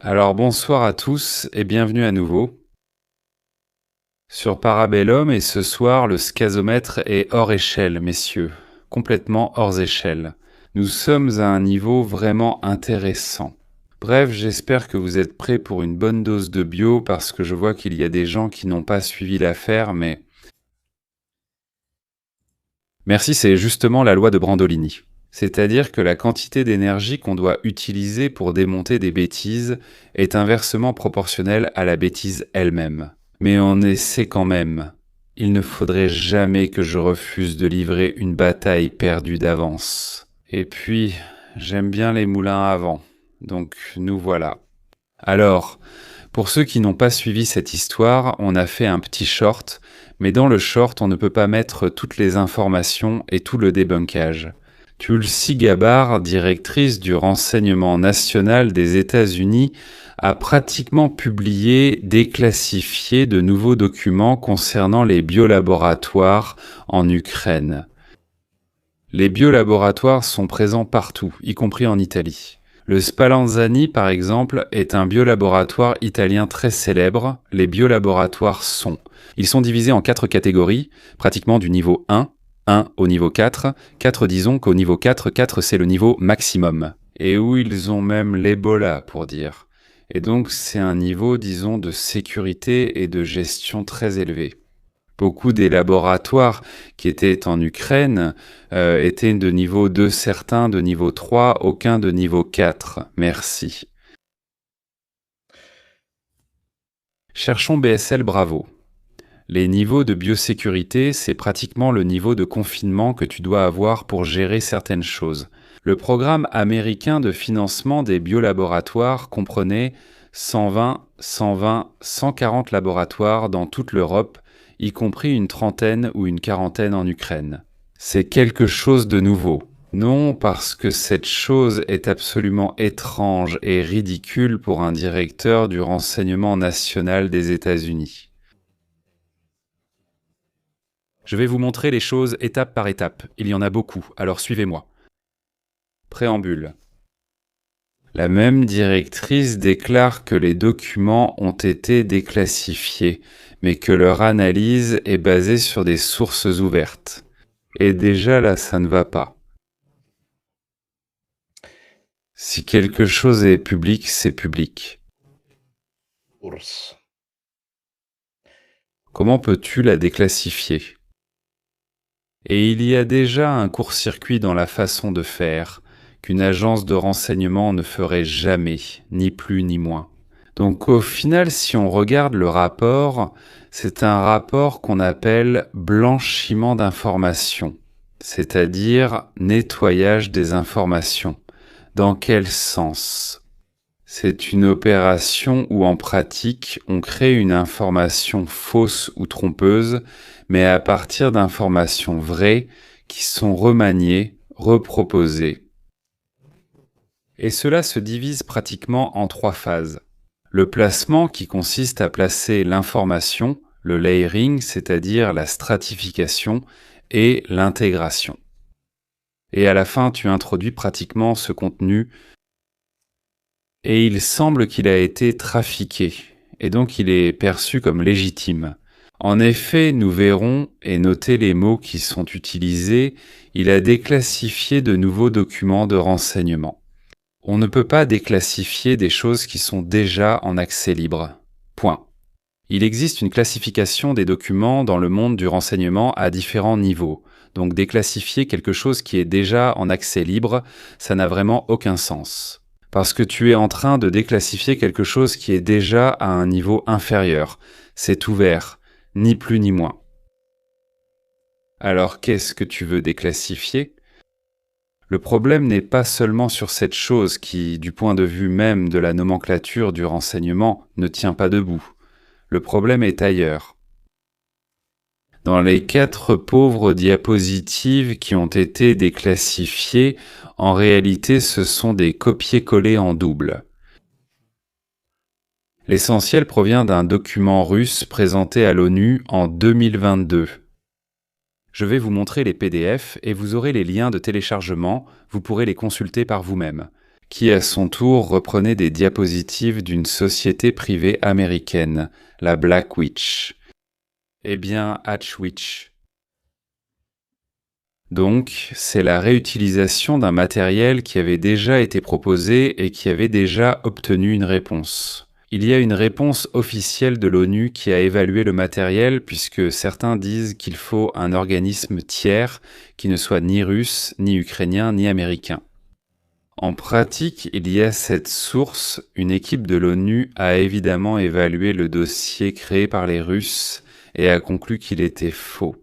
Alors bonsoir à tous et bienvenue à nouveau sur Parabellum, et ce soir le scasomètre est hors échelle, messieurs, complètement hors échelle. Nous sommes à un niveau vraiment intéressant. Bref, j'espère que vous êtes prêts pour une bonne dose de bio, parce que je vois qu'il y a des gens qui n'ont pas suivi l'affaire, mais... Merci, c'est justement la loi de Brandolini. C'est-à-dire que la quantité d'énergie qu'on doit utiliser pour démonter des bêtises est inversement proportionnelle à la bêtise elle-même. Mais on essaie quand même. Il ne faudrait jamais que je refuse de livrer une bataille perdue d'avance. Et puis, j'aime bien les moulins à vent. Donc, nous voilà. Alors, pour ceux qui n'ont pas suivi cette histoire, on a fait un petit short, mais dans le short, on ne peut pas mettre toutes les informations et tout le débunkage. Tulsi Gabbard, directrice du renseignement national des États-Unis, a pratiquement publié, déclassifié de nouveaux documents concernant les biolaboratoires en Ukraine. Les biolaboratoires sont présents partout, y compris en Italie. Le Spallanzani, par exemple, est un biolaboratoire italien très célèbre. Les biolaboratoires sont. Ils sont divisés en 4 catégories, pratiquement du niveau 1 au niveau 4. 4, disons qu'au niveau 4 c'est le niveau maximum. Et où ils ont même l'Ebola, pour dire. Et donc c'est un niveau, disons, de sécurité et de gestion très élevé. Beaucoup des laboratoires qui étaient en Ukraine étaient de niveau 2, certains de niveau 3, aucun de niveau 4. Merci. Cherchons BSL Bravo. Les niveaux de biosécurité, c'est pratiquement le niveau de confinement que tu dois avoir pour gérer certaines choses. Le programme américain de financement des biolaboratoires comprenait 120, 140 laboratoires dans toute l'Europe, y compris une trentaine ou une quarantaine en Ukraine. C'est quelque chose de nouveau. Non, parce que cette chose est absolument étrange et ridicule pour un directeur du renseignement national des États-Unis. Je vais vous montrer les choses étape par étape. Il y en a beaucoup, alors suivez-moi. Préambule. La même directrice déclare que les documents ont été déclassifiés, mais que leur analyse est basée sur des sources ouvertes. Et déjà là, ça ne va pas. Si quelque chose est public, c'est public. Comment peux-tu la déclassifier ? Et il y a déjà un court-circuit dans la façon de faire, qu'une agence de renseignement ne ferait jamais, ni plus ni moins. Donc au final, si on regarde le rapport, c'est un rapport qu'on appelle blanchiment d'informations, c'est-à-dire nettoyage des informations. Dans quel sens ? C'est une opération où en pratique, on crée une information fausse ou trompeuse, mais à partir d'informations vraies qui sont remaniées, reproposées. Et cela se divise pratiquement en 3 phases. Le placement qui consiste à placer l'information, le layering, c'est-à-dire la stratification, et l'intégration. Et à la fin, tu introduis pratiquement ce contenu, et il semble qu'il a été trafiqué, et donc il est perçu comme légitime. En effet, nous verrons, et notez les mots qui sont utilisés, il a déclassifié de nouveaux documents de renseignement. On ne peut pas déclassifier des choses qui sont déjà en accès libre. Point. Il existe une classification des documents dans le monde du renseignement à différents niveaux. Donc déclassifier quelque chose qui est déjà en accès libre, ça n'a vraiment aucun sens. Parce que tu es en train de déclassifier quelque chose qui est déjà à un niveau inférieur. C'est ouvert, ni plus ni moins. Alors qu'est-ce que tu veux déclassifier ? Le problème n'est pas seulement sur cette chose qui, du point de vue même de la nomenclature du renseignement, ne tient pas debout. Le problème est ailleurs. Dans les 4 pauvres diapositives qui ont été déclassifiées, en réalité ce sont des copier-coller en double. L'essentiel provient d'un document russe présenté à l'ONU en 2022. Je vais vous montrer les PDF et vous aurez les liens de téléchargement, vous pourrez les consulter par vous-même. qui à son tour reprenait des diapositives d'une société privée américaine, la Black Witch. Eh bien, Hatch Witch. Donc, c'est la réutilisation d'un matériel qui avait déjà été proposé et qui avait déjà obtenu une réponse. Il y a une réponse officielle de l'ONU qui a évalué le matériel puisque certains disent qu'il faut un organisme tiers qui ne soit ni russe, ni ukrainien, ni américain. En pratique, il y a cette source, une équipe de l'ONU a évidemment évalué le dossier créé par les Russes et a conclu qu'il était faux.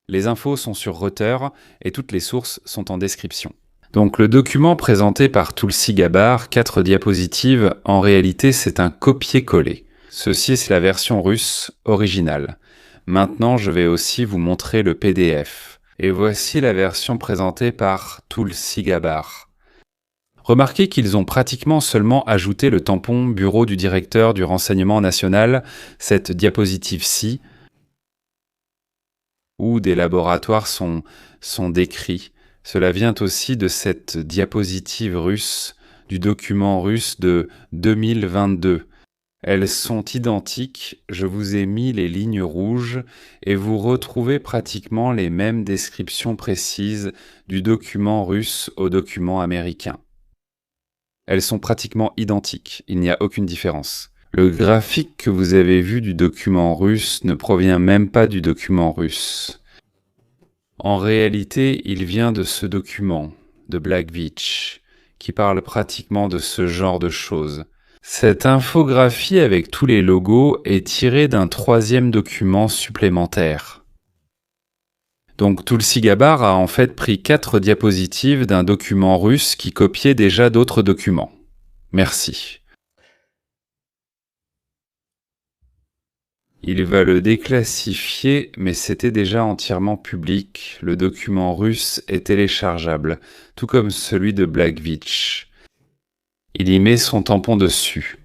Les infos sont sur Reuters et toutes les sources sont en description. Donc le document présenté par Tulsi Gabbard, 4 diapositives, en réalité c'est un copier-coller. Ceci c'est la version russe originale. Maintenant je vais aussi vous montrer le PDF. Et voici la version présentée par Tulsi Gabbard. Remarquez qu'ils ont pratiquement seulement ajouté le tampon bureau du directeur du renseignement national, cette diapositive-ci, où des laboratoires sont décrits. Cela vient aussi de cette diapositive russe, du document russe de 2022. Elles sont identiques, je vous ai mis les lignes rouges et vous retrouvez pratiquement les mêmes descriptions précises du document russe au document américain. Elles sont pratiquement identiques, il n'y a aucune différence. Le graphique que vous avez vu du document russe ne provient même pas du document russe. En réalité, il vient de ce document, de Black Witch, qui parle pratiquement de ce genre de choses. Cette infographie avec tous les logos est tirée d'un 3e document supplémentaire. Donc Tulsi Gabbard a en fait pris 4 diapositives d'un document russe qui copiait déjà d'autres documents. Merci. Il va le déclassifier, mais c'était déjà entièrement public. Le document russe est téléchargeable, tout comme celui de Black Witch. Il y met son tampon dessus.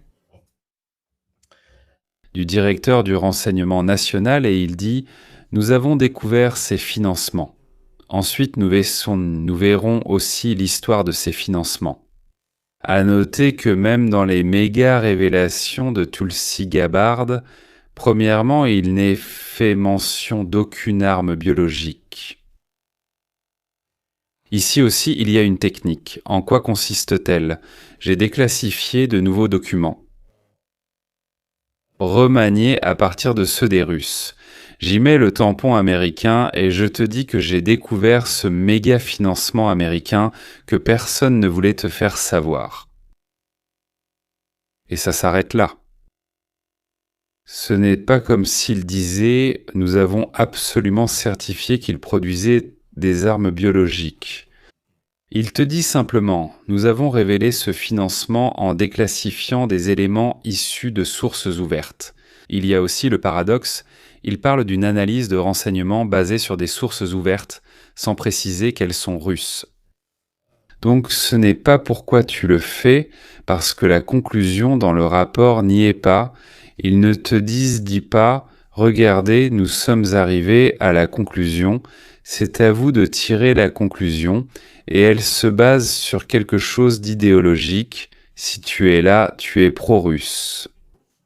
Du directeur du renseignement national et il dit « Nous avons découvert ces financements. Ensuite, nous verrons aussi l'histoire de ces financements. » À noter que même dans les méga révélations de Tulsi Gabbard, premièrement, il n'est fait mention d'aucune arme biologique. Ici aussi, il y a une technique. En quoi consiste-t-elle? J'ai déclassifié de nouveaux documents, remaniés à partir de ceux des Russes. J'y mets le tampon américain et je te dis que j'ai découvert ce méga financement américain que personne ne voulait te faire savoir. Et ça s'arrête là. Ce n'est pas comme s'il disait « Nous avons absolument certifié qu'il produisait des armes biologiques ». Il te dit simplement « Nous avons révélé ce financement en déclassifiant des éléments issus de sources ouvertes ». Il y a aussi le paradoxe, il parle d'une analyse de renseignements basée sur des sources ouvertes, sans préciser qu'elles sont russes. Donc ce n'est pas pourquoi tu le fais, parce que la conclusion dans le rapport n'y est pas. Ils ne te dit pas « Regardez, nous sommes arrivés à la conclusion, c'est à vous de tirer la conclusion » et elle se base sur quelque chose d'idéologique. Si tu es là, tu es pro-russe.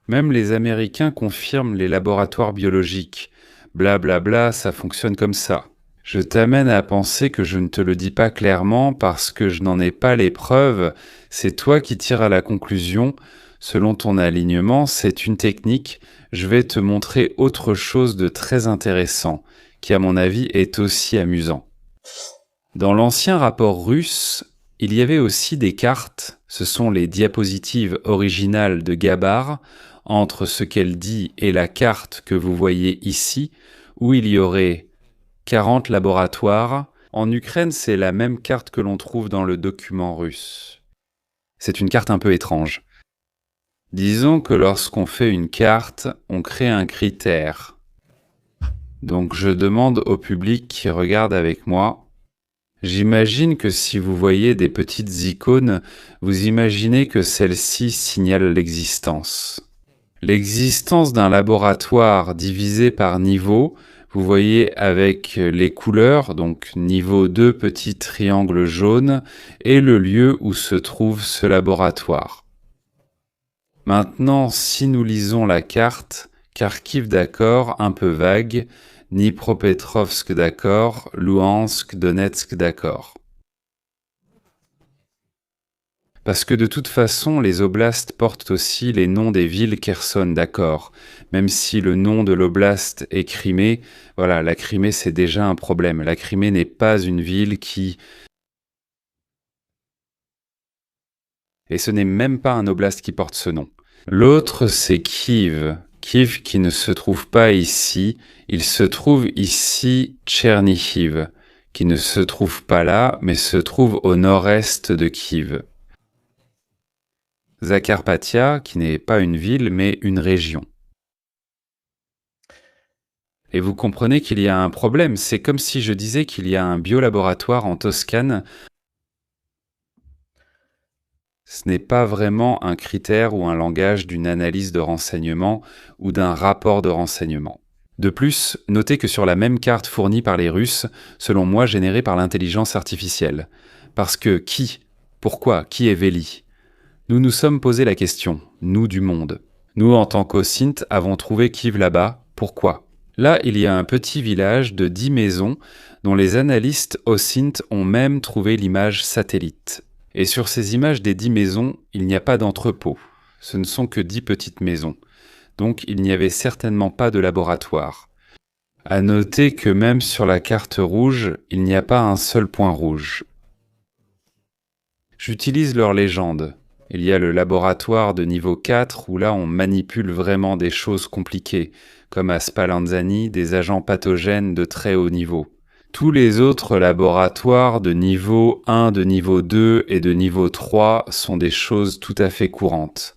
Même les Américains confirment les laboratoires biologiques. Blablabla, bla bla, ça fonctionne comme ça. Je t'amène à penser que je ne te le dis pas clairement parce que je n'en ai pas les preuves. C'est toi qui tires à la conclusion. Selon ton alignement, c'est une technique. Je vais te montrer autre chose de très intéressant, qui à mon avis est aussi amusant. Dans l'ancien rapport russe, il y avait aussi des cartes, ce sont les diapositives originales de Gabbard, entre ce qu'elle dit et la carte que vous voyez ici, où il y aurait 40 laboratoires. En Ukraine, c'est la même carte que l'on trouve dans le document russe. C'est une carte un peu étrange. Disons que lorsqu'on fait une carte, on crée un critère. Donc je demande au public qui regarde avec moi. J'imagine que si vous voyez des petites icônes, vous imaginez que celles-ci signalent l'existence. L'existence d'un laboratoire divisé par niveau, Vous voyez avec les couleurs, donc niveau 2 petit triangle jaune, et le lieu où se trouve ce laboratoire. Maintenant, si nous lisons la carte, Kharkiv d'accord, un peu vague, Dnipropetrovsk d'accord, Louhansk, Donetsk d'accord. Parce que de toute façon, les oblasts portent aussi les noms des villes Kherson, d'accord. Même si le nom de l'oblast est Crimée, voilà, la Crimée c'est déjà un problème. La Crimée n'est pas une ville qui... Et ce n'est même pas un oblast qui porte ce nom. L'autre c'est Kiev. Kiev qui ne se trouve pas ici, il se trouve ici Tchernihiv, qui ne se trouve pas là, mais se trouve au nord-est de Kiev. Zakarpathia, qui n'est pas une ville, mais une région. Et vous comprenez qu'il y a un problème, c'est comme si je disais qu'il y a un biolaboratoire en Toscane. Ce n'est pas vraiment un critère ou un langage d'une analyse de renseignement ou d'un rapport de renseignement. De plus, notez que sur la même carte fournie par les Russes, selon moi générée par l'intelligence artificielle. Parce que qui? Pourquoi? Qui est Veli? Nous nous sommes posé la question, nous du monde. Nous, en tant qu'OSINT, avons trouvé Kiev là-bas. Pourquoi? Là, il y a un petit village de 10 maisons dont les analystes OSINT ont même trouvé l'image satellite. Et sur ces images des 10 maisons, il n'y a pas d'entrepôt. Ce ne sont que 10 petites maisons. Donc il n'y avait certainement pas de laboratoire. À noter que même sur la carte rouge, il n'y a pas un seul point rouge. J'utilise leur légende. Il y a le laboratoire de niveau 4 où là on manipule vraiment des choses compliquées, comme à Spallanzani, des agents pathogènes de très haut niveau. Tous les autres laboratoires de niveau 1, de niveau 2 et de niveau 3 sont des choses tout à fait courantes.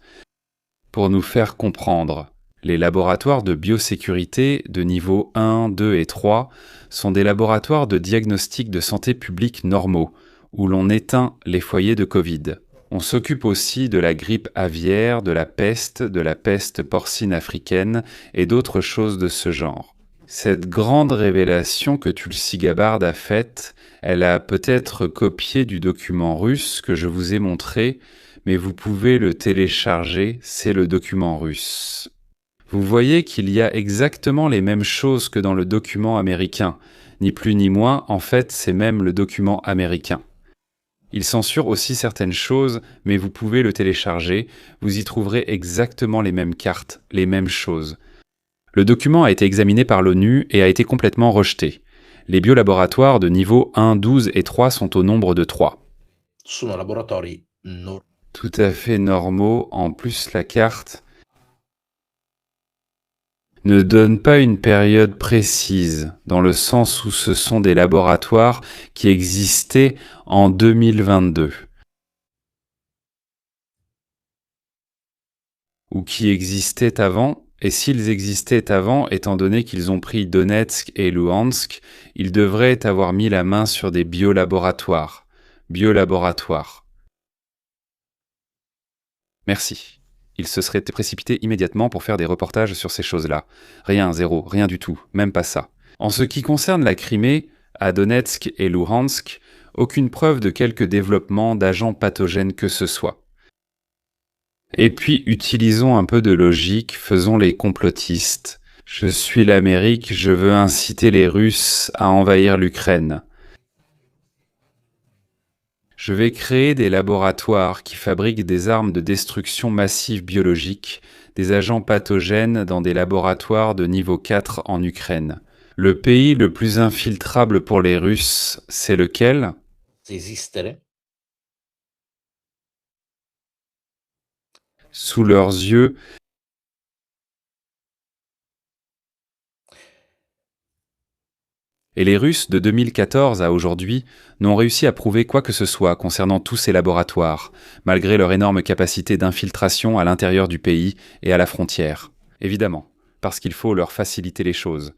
Pour nous faire comprendre, les laboratoires de biosécurité de niveau 1, 2 et 3 sont des laboratoires de diagnostic de santé publique normaux, où l'on éteint les foyers de Covid. On s'occupe aussi de la grippe aviaire, de la peste porcine africaine et d'autres choses de ce genre. Cette grande révélation que Tulsi Gabbard a faite, elle a peut-être copié du document russe que je vous ai montré, mais vous pouvez le télécharger, c'est le document russe. Vous voyez qu'il y a exactement les mêmes choses que dans le document américain. Ni plus ni moins, en fait, c'est même le document américain. Il censure aussi certaines choses, mais vous pouvez le télécharger, vous y trouverez exactement les mêmes cartes, les mêmes choses. Le document a été examiné par l'ONU et a été complètement rejeté. Les biolaboratoires de niveau 1, 12 et 3 sont au nombre de 3. Sono laboratori Tout à fait normaux, en plus la carte ne donne pas une période précise, dans le sens où ce sont des laboratoires qui existaient en 2022. Ou qui existaient avant, et s'ils existaient avant, étant donné qu'ils ont pris Donetsk et Louhansk, ils devraient avoir mis la main sur des biolaboratoires. Biolaboratoires. Merci. Ils se seraient précipités immédiatement pour faire des reportages sur ces choses-là. Rien, zéro, rien du tout, même pas ça. En ce qui concerne la Crimée, à Donetsk et Louhansk, aucune preuve de quelque développement d'agents pathogènes que ce soit. Et puis, utilisons un peu de logique, faisons les complotistes. Je suis l'Amérique, je veux inciter les Russes à envahir l'Ukraine. Je vais créer des laboratoires qui fabriquent des armes de destruction massive biologique, des agents pathogènes dans des laboratoires de niveau 4 en Ukraine. Le pays le plus infiltrable pour les Russes, c'est lequel? esistere. Sous leurs yeux, et les Russes, de 2014 à aujourd'hui, n'ont réussi à prouver quoi que ce soit concernant tous ces laboratoires, malgré leur énorme capacité d'infiltration à l'intérieur du pays et à la frontière. Évidemment, parce qu'il faut leur faciliter les choses.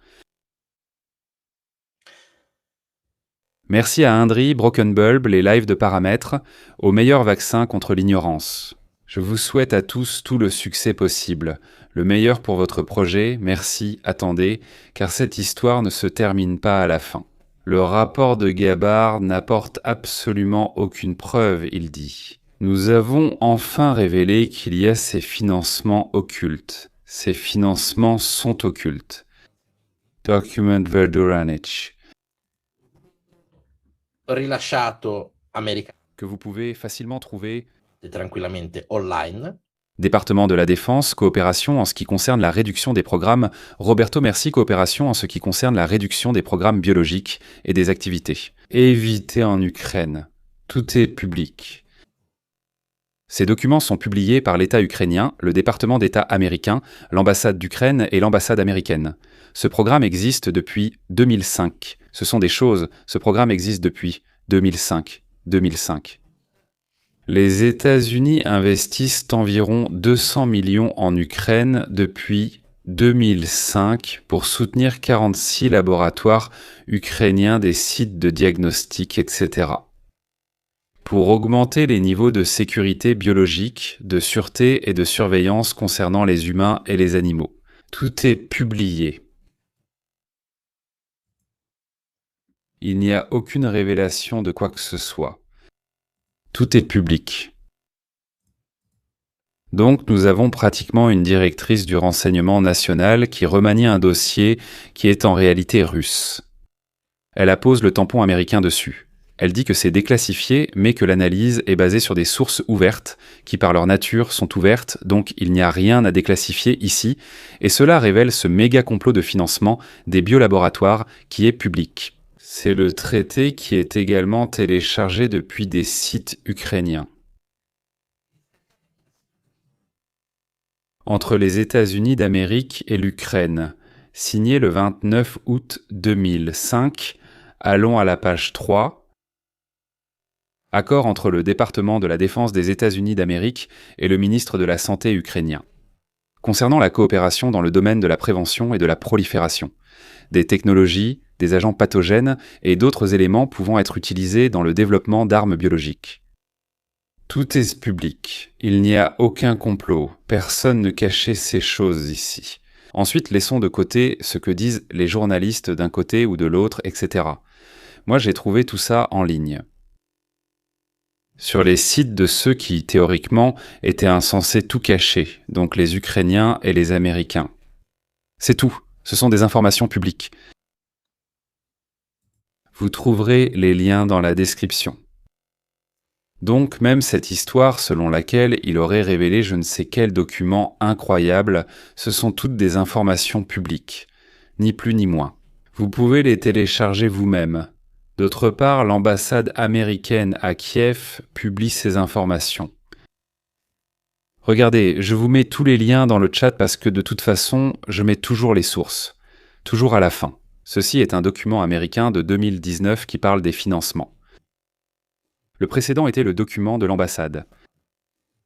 Merci à Indri, Broken Bulb, les lives de paramètres, au meilleur vaccin contre l'ignorance. Je vous souhaite à tous tout le succès possible. Le meilleur pour votre projet, merci, attendez, car cette histoire ne se termine pas à la fin. Le rapport de Gabbard n'apporte absolument aucune preuve, il dit. Nous avons enfin révélé qu'il y a ces financements occultes. Ces financements sont occultes. Document Verduranich. Rilasciato americano Que vous pouvez facilement trouver. tranquillamente online. Département de la Défense, coopération en ce qui concerne la réduction des programmes. Roberto Merci, coopération en ce qui concerne la réduction des programmes biologiques et des activités. Éviter en Ukraine. Tout est public. Ces documents sont publiés par l'État ukrainien, le département d'État américain, l'ambassade d'Ukraine et l'ambassade américaine. Ce programme existe depuis 2005. Ce sont des choses. Ce programme existe depuis 2005. 2005. Les États-Unis investissent environ 200 millions en Ukraine depuis 2005 pour soutenir 46 laboratoires ukrainiens, des sites de diagnostic, etc. Pour augmenter les niveaux de sécurité biologique, de sûreté et de surveillance concernant les humains et les animaux. Tout est publié. Il n'y a aucune révélation de quoi que ce soit. Tout est public. Donc nous avons pratiquement une directrice du renseignement national qui remanie un dossier qui est en réalité russe. Elle appose le tampon américain dessus. Elle dit que c'est déclassifié, mais que l'analyse est basée sur des sources ouvertes, qui par leur nature sont ouvertes, donc il n'y a rien à déclassifier ici, et cela révèle ce méga complot de financement des biolaboratoires qui est public. C'est le traité qui est également téléchargé depuis des sites ukrainiens. Entre les États-Unis d'Amérique et l'Ukraine, signé le 29 août 2005, allons à la page 3. Accord entre le département de la Défense des États-Unis d'Amérique et le ministre de la Santé ukrainien. Concernant la coopération dans le domaine de la prévention et de la prolifération, des technologies, des agents pathogènes et d'autres éléments pouvant être utilisés dans le développement d'armes biologiques. Tout est public. Il n'y a aucun complot. Personne ne cachait ces choses ici. Ensuite, laissons de côté ce que disent les journalistes d'un côté ou de l'autre, etc. Moi, j'ai trouvé tout ça en ligne. Sur les sites de ceux qui, théoriquement, étaient censés tout cacher, donc les Ukrainiens et les Américains. C'est tout. Ce sont des informations publiques. Vous trouverez les liens dans la description. Donc même cette histoire selon laquelle il aurait révélé je ne sais quel document incroyable, ce sont toutes des informations publiques, ni plus ni moins. Vous pouvez les télécharger vous-même. D'autre part, l'ambassade américaine à Kiev publie ces informations. Regardez, je vous mets tous les liens dans le chat parce que de toute façon, je mets toujours les sources, toujours à la fin. Ceci est un document américain de 2019 qui parle des financements. Le précédent était le document de l'ambassade.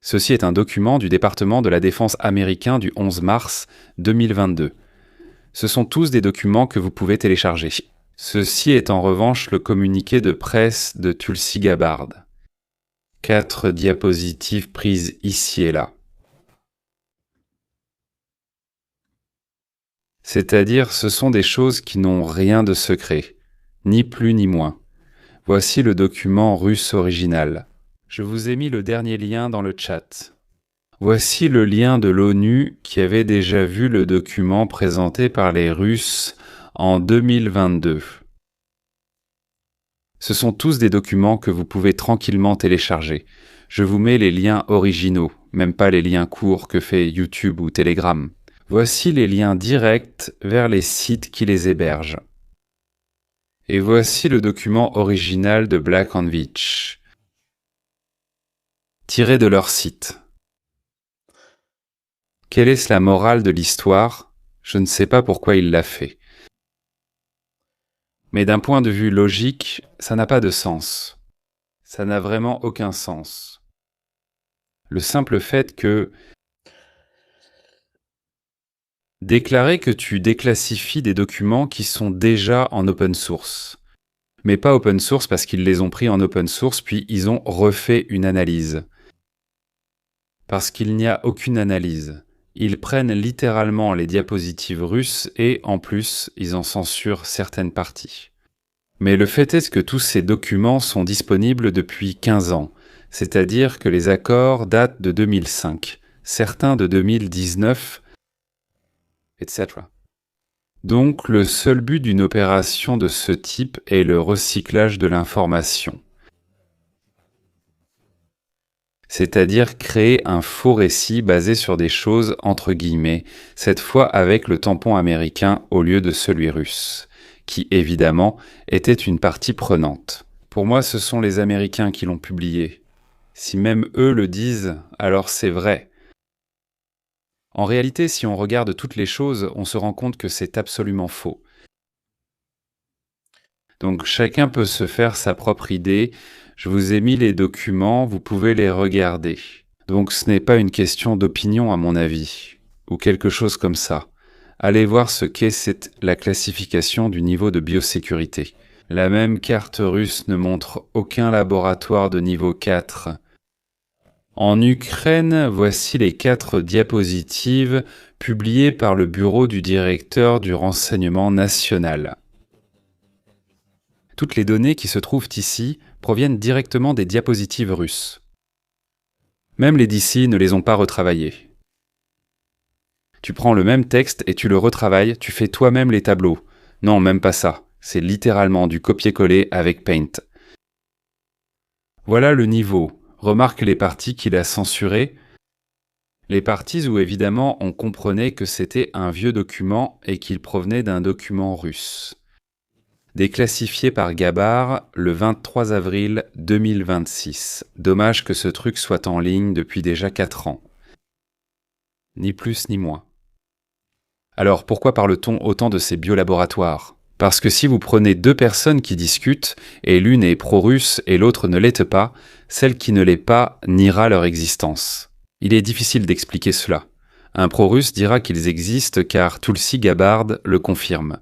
Ceci est un document du département de la Défense américain du 11 mars 2022. Ce sont tous des documents que vous pouvez télécharger. Ceci est en revanche le communiqué de presse de Tulsi Gabbard. 4 diapositives prises ici et là. C'est-à-dire, ce sont des choses qui n'ont rien de secret, ni plus ni moins. Voici le document russe original. Je vous ai mis le dernier lien dans le chat. Voici le lien de l'ONU qui avait déjà vu le document présenté par les Russes en 2022. Ce sont tous des documents que vous pouvez tranquillement télécharger. Je vous mets les liens originaux, même pas les liens courts que fait YouTube ou Telegram. Voici les liens directs vers les sites qui les hébergent. Et voici le document original de Black & Veatch, tiré de leur site. Quelle est la morale de l'histoire? Je ne sais pas pourquoi il l'a fait. Mais d'un point de vue logique, ça n'a pas de sens. Ça n'a vraiment aucun sens. Le simple fait que déclarer que tu déclassifies des documents qui sont déjà en open source. Mais pas open source parce qu'ils les ont pris en open source puis ils ont refait une analyse. parce qu'il n'y a aucune analyse. Ils prennent littéralement les diapositives russes et, en plus, ils en censurent certaines parties. Mais le fait est que tous ces documents sont disponibles depuis 15 ans, c'est-à-dire que les accords datent de 2005, certains de 2019, etc. Donc, le seul but d'une opération de ce type est le recyclage de l'information. C'est-à-dire créer un faux récit basé sur des choses entre guillemets, cette fois avec le tampon américain au lieu de celui russe, qui évidemment était une partie prenante. Pour moi, ce sont les Américains qui l'ont publié. Si même eux le disent, alors c'est vrai. En réalité, si on regarde toutes les choses, on se rend compte que c'est absolument faux. Donc chacun peut se faire sa propre idée. Je vous ai mis les documents, vous pouvez les regarder. Donc ce n'est pas une question d'opinion à mon avis, ou quelque chose comme ça. Allez voir ce qu'est la classification du niveau de biosécurité. La même carte russe ne montre aucun laboratoire de niveau 4. En Ukraine, voici les 4 diapositives publiées par le bureau du directeur du renseignement national. Toutes les données qui se trouvent ici proviennent directement des diapositives russes. Même les DC ne les ont pas retravaillées. Tu prends le même texte et tu le retravailles, tu fais toi-même les tableaux. Non, même pas ça. C'est littéralement du copier-coller avec Paint. Voilà le niveau. Remarque les parties qu'il a censurées. Les parties où évidemment on comprenait que c'était un vieux document et qu'il provenait d'un document russe. Déclassifié par Gabar le 23 avril 2026. Dommage que ce truc soit en ligne depuis déjà 4 ans. Ni plus ni moins. Alors pourquoi parle-t-on autant de ces biolaboratoires ? Parce que si vous prenez 2 personnes qui discutent, et l'une est pro-russe et l'autre ne l'est pas, celle qui ne l'est pas niera leur existence. Il est difficile d'expliquer cela. Un pro-russe dira qu'ils existent car Tulsi Gabbard le confirme.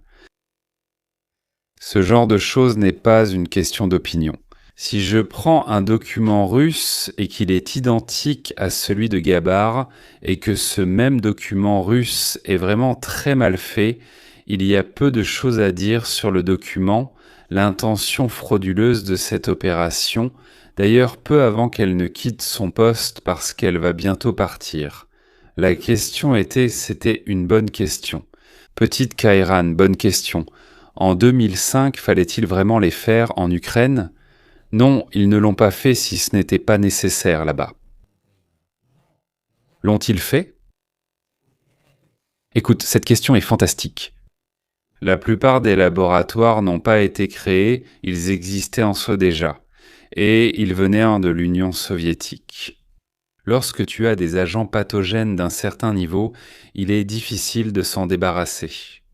Ce genre de choses n'est pas une question d'opinion. Si je prends un document russe et qu'il est identique à celui de Gabbard et que ce même document russe est vraiment très mal fait, il y a peu de choses à dire sur le document, l'intention frauduleuse de cette opération, d'ailleurs peu avant qu'elle ne quitte son poste parce qu'elle va bientôt partir. La question c'était une bonne question. Petite Kairan, bonne question. En 2005, fallait-il vraiment les faire en Ukraine ? Non, ils ne l'ont pas fait si ce n'était pas nécessaire là-bas. L'ont-ils fait ? Écoute, cette question est fantastique. La plupart des laboratoires n'ont pas été créés, ils existaient en soi déjà, et ils venaient de l'Union soviétique. Lorsque tu as des agents pathogènes d'un certain niveau, il est difficile de s'en débarrasser.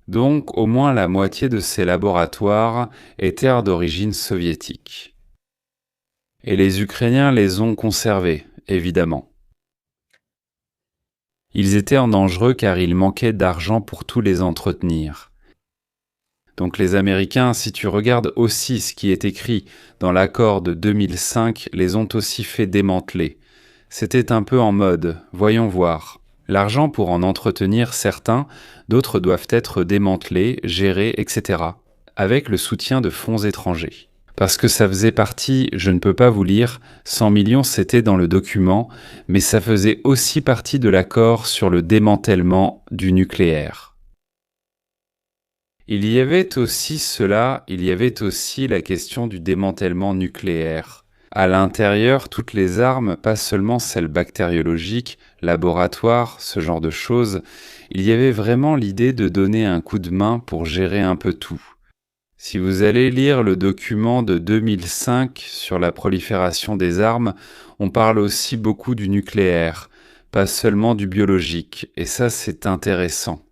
Donc, au moins la moitié de ces laboratoires étaient d'origine soviétique. Et les Ukrainiens les ont conservés, évidemment. Ils étaient dangereux car il manquait d'argent pour tous les entretenir. Donc les Américains, si tu regardes aussi ce qui est écrit dans l'accord de 2005, les ont aussi fait démanteler. C'était un peu en mode, voyons voir. L'argent pour en entretenir certains, d'autres doivent être démantelés, gérés, etc. avec le soutien de fonds étrangers. Parce que ça faisait partie, je ne peux pas vous lire, 100 millions c'était dans le document, mais ça faisait aussi partie de l'accord sur le démantèlement du nucléaire. Il y avait aussi la question du démantèlement nucléaire. À l'intérieur, toutes les armes, pas seulement celles bactériologiques, laboratoires, ce genre de choses, il y avait vraiment l'idée de donner un coup de main pour gérer un peu tout. Si vous allez lire le document de 2005 sur la prolifération des armes, on parle aussi beaucoup du nucléaire, pas seulement du biologique, et ça c'est intéressant,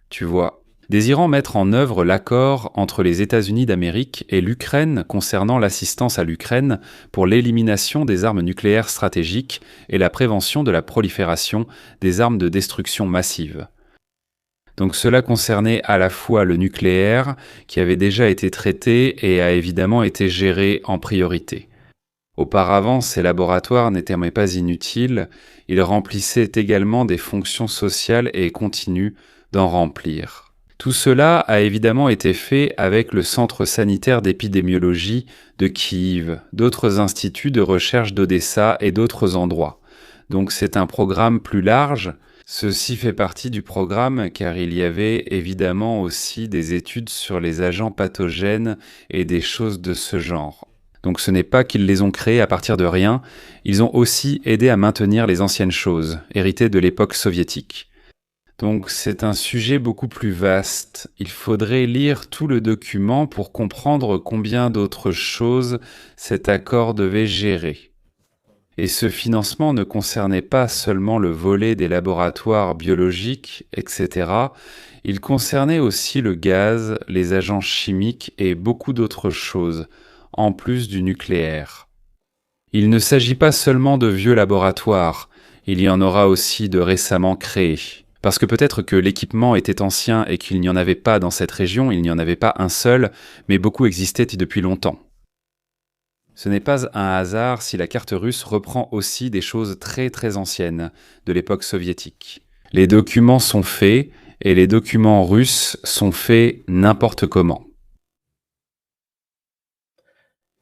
tu vois. Désirant mettre en œuvre l'accord entre les États-Unis d'Amérique et l'Ukraine concernant l'assistance à l'Ukraine pour l'élimination des armes nucléaires stratégiques et la prévention de la prolifération des armes de destruction massive. Donc cela concernait à la fois le nucléaire, qui avait déjà été traité et a évidemment été géré en priorité. Auparavant, ces laboratoires n'étaient mais pas inutiles, ils remplissaient également des fonctions sociales et continuent d'en remplir. Tout cela a évidemment été fait avec le Centre sanitaire d'épidémiologie de Kiev, d'autres instituts de recherche d'Odessa et d'autres endroits. Donc c'est un programme plus large. Ceci fait partie du programme car il y avait évidemment aussi des études sur les agents pathogènes et des choses de ce genre. Donc ce n'est pas qu'ils les ont créés à partir de rien, ils ont aussi aidé à maintenir les anciennes choses, héritées de l'époque soviétique. Donc c'est un sujet beaucoup plus vaste. Il faudrait lire tout le document pour comprendre combien d'autres choses cet accord devait gérer. Et ce financement ne concernait pas seulement le volet des laboratoires biologiques, etc. Il concernait aussi le gaz, les agents chimiques et beaucoup d'autres choses, en plus du nucléaire. Il ne s'agit pas seulement de vieux laboratoires, il y en aura aussi de récemment créés. Parce que peut-être que l'équipement était ancien et qu'il n'y en avait pas dans cette région, il n'y en avait pas un seul, mais beaucoup existaient depuis longtemps. Ce n'est pas un hasard si la carte russe reprend aussi des choses très très anciennes de l'époque soviétique. Les documents sont faits, et les documents russes sont faits n'importe comment.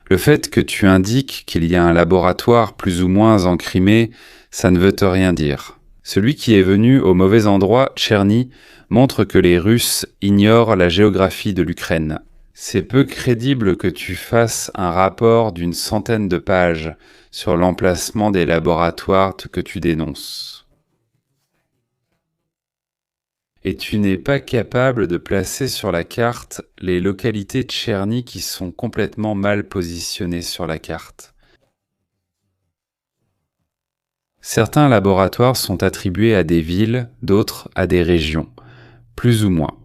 Le fait que tu indiques qu'il y a un laboratoire plus ou moins encrimé, ça ne veut te rien dire. Celui qui est venu au mauvais endroit, Tcherny, montre que les Russes ignorent la géographie de l'Ukraine. C'est peu crédible que tu fasses un rapport d'une centaine de pages sur l'emplacement des laboratoires que tu dénonces. Et tu n'es pas capable de placer sur la carte les localités de Tcherny qui sont complètement mal positionnées sur la carte. Certains laboratoires sont attribués à des villes, d'autres à des régions, plus ou moins.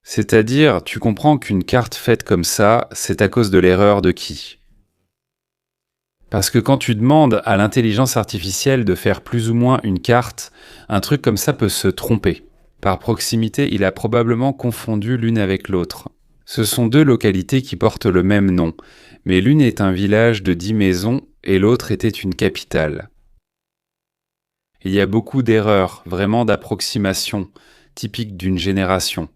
C'est-à-dire, tu comprends qu'une carte faite comme ça, c'est à cause de l'erreur de qui? Parce que quand tu demandes à l'intelligence artificielle de faire plus ou moins une carte, un truc comme ça peut se tromper. Par proximité, il a probablement confondu l'une avec l'autre. Ce sont deux localités qui portent le même nom, mais l'une est un village de 10 maisons et l'autre était une capitale. Il y a beaucoup d'erreurs, vraiment d'approximation, typiques d'une génération.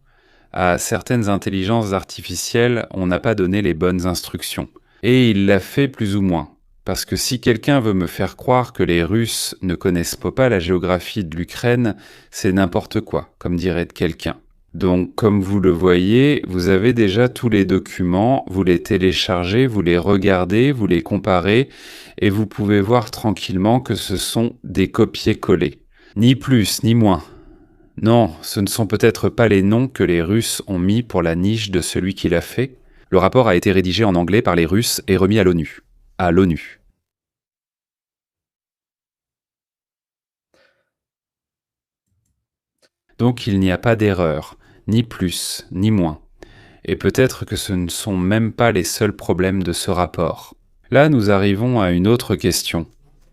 À certaines intelligences artificielles, on n'a pas donné les bonnes instructions. Et il l'a fait plus ou moins. Parce que si quelqu'un veut me faire croire que les Russes ne connaissent pas la géographie de l'Ukraine, c'est n'importe quoi, comme dirait quelqu'un. Donc, comme vous le voyez, vous avez déjà tous les documents, vous les téléchargez, vous les regardez, vous les comparez, et vous pouvez voir tranquillement que ce sont des copier-coller. Ni plus, ni moins. Non, ce ne sont peut-être pas les noms que les Russes ont mis pour la niche de celui qui l'a fait. Le rapport a été rédigé en anglais par les Russes et remis à l'ONU. À l'ONU. Donc il n'y a pas d'erreur, ni plus, ni moins. Et peut-être que ce ne sont même pas les seuls problèmes de ce rapport. Là, nous arrivons à une autre question,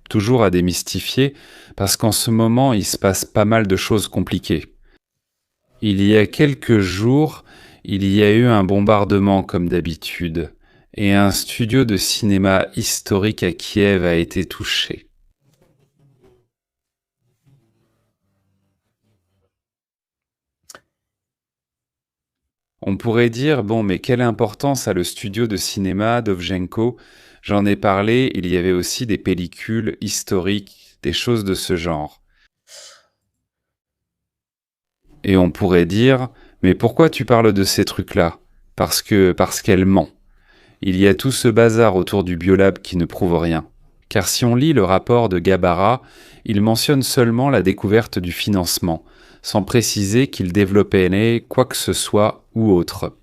toujours à démystifier, parce qu'en ce moment, il se passe pas mal de choses compliquées. Il y a quelques jours, il y a eu un bombardement comme d'habitude, et un studio de cinéma historique à Kiev a été touché. On pourrait dire, bon, mais quelle importance a le studio de cinéma d'Ovchenko? J'en ai parlé, il y avait aussi des pellicules historiques, des choses de ce genre. Et on pourrait dire, mais pourquoi tu parles de ces trucs-là? Parce qu'elle ment. Il y a tout ce bazar autour du biolab qui ne prouve rien. Car si on lit le rapport de Gabara, il mentionne seulement la découverte du financement, sans préciser qu'il développait quoi que ce soit ou autre.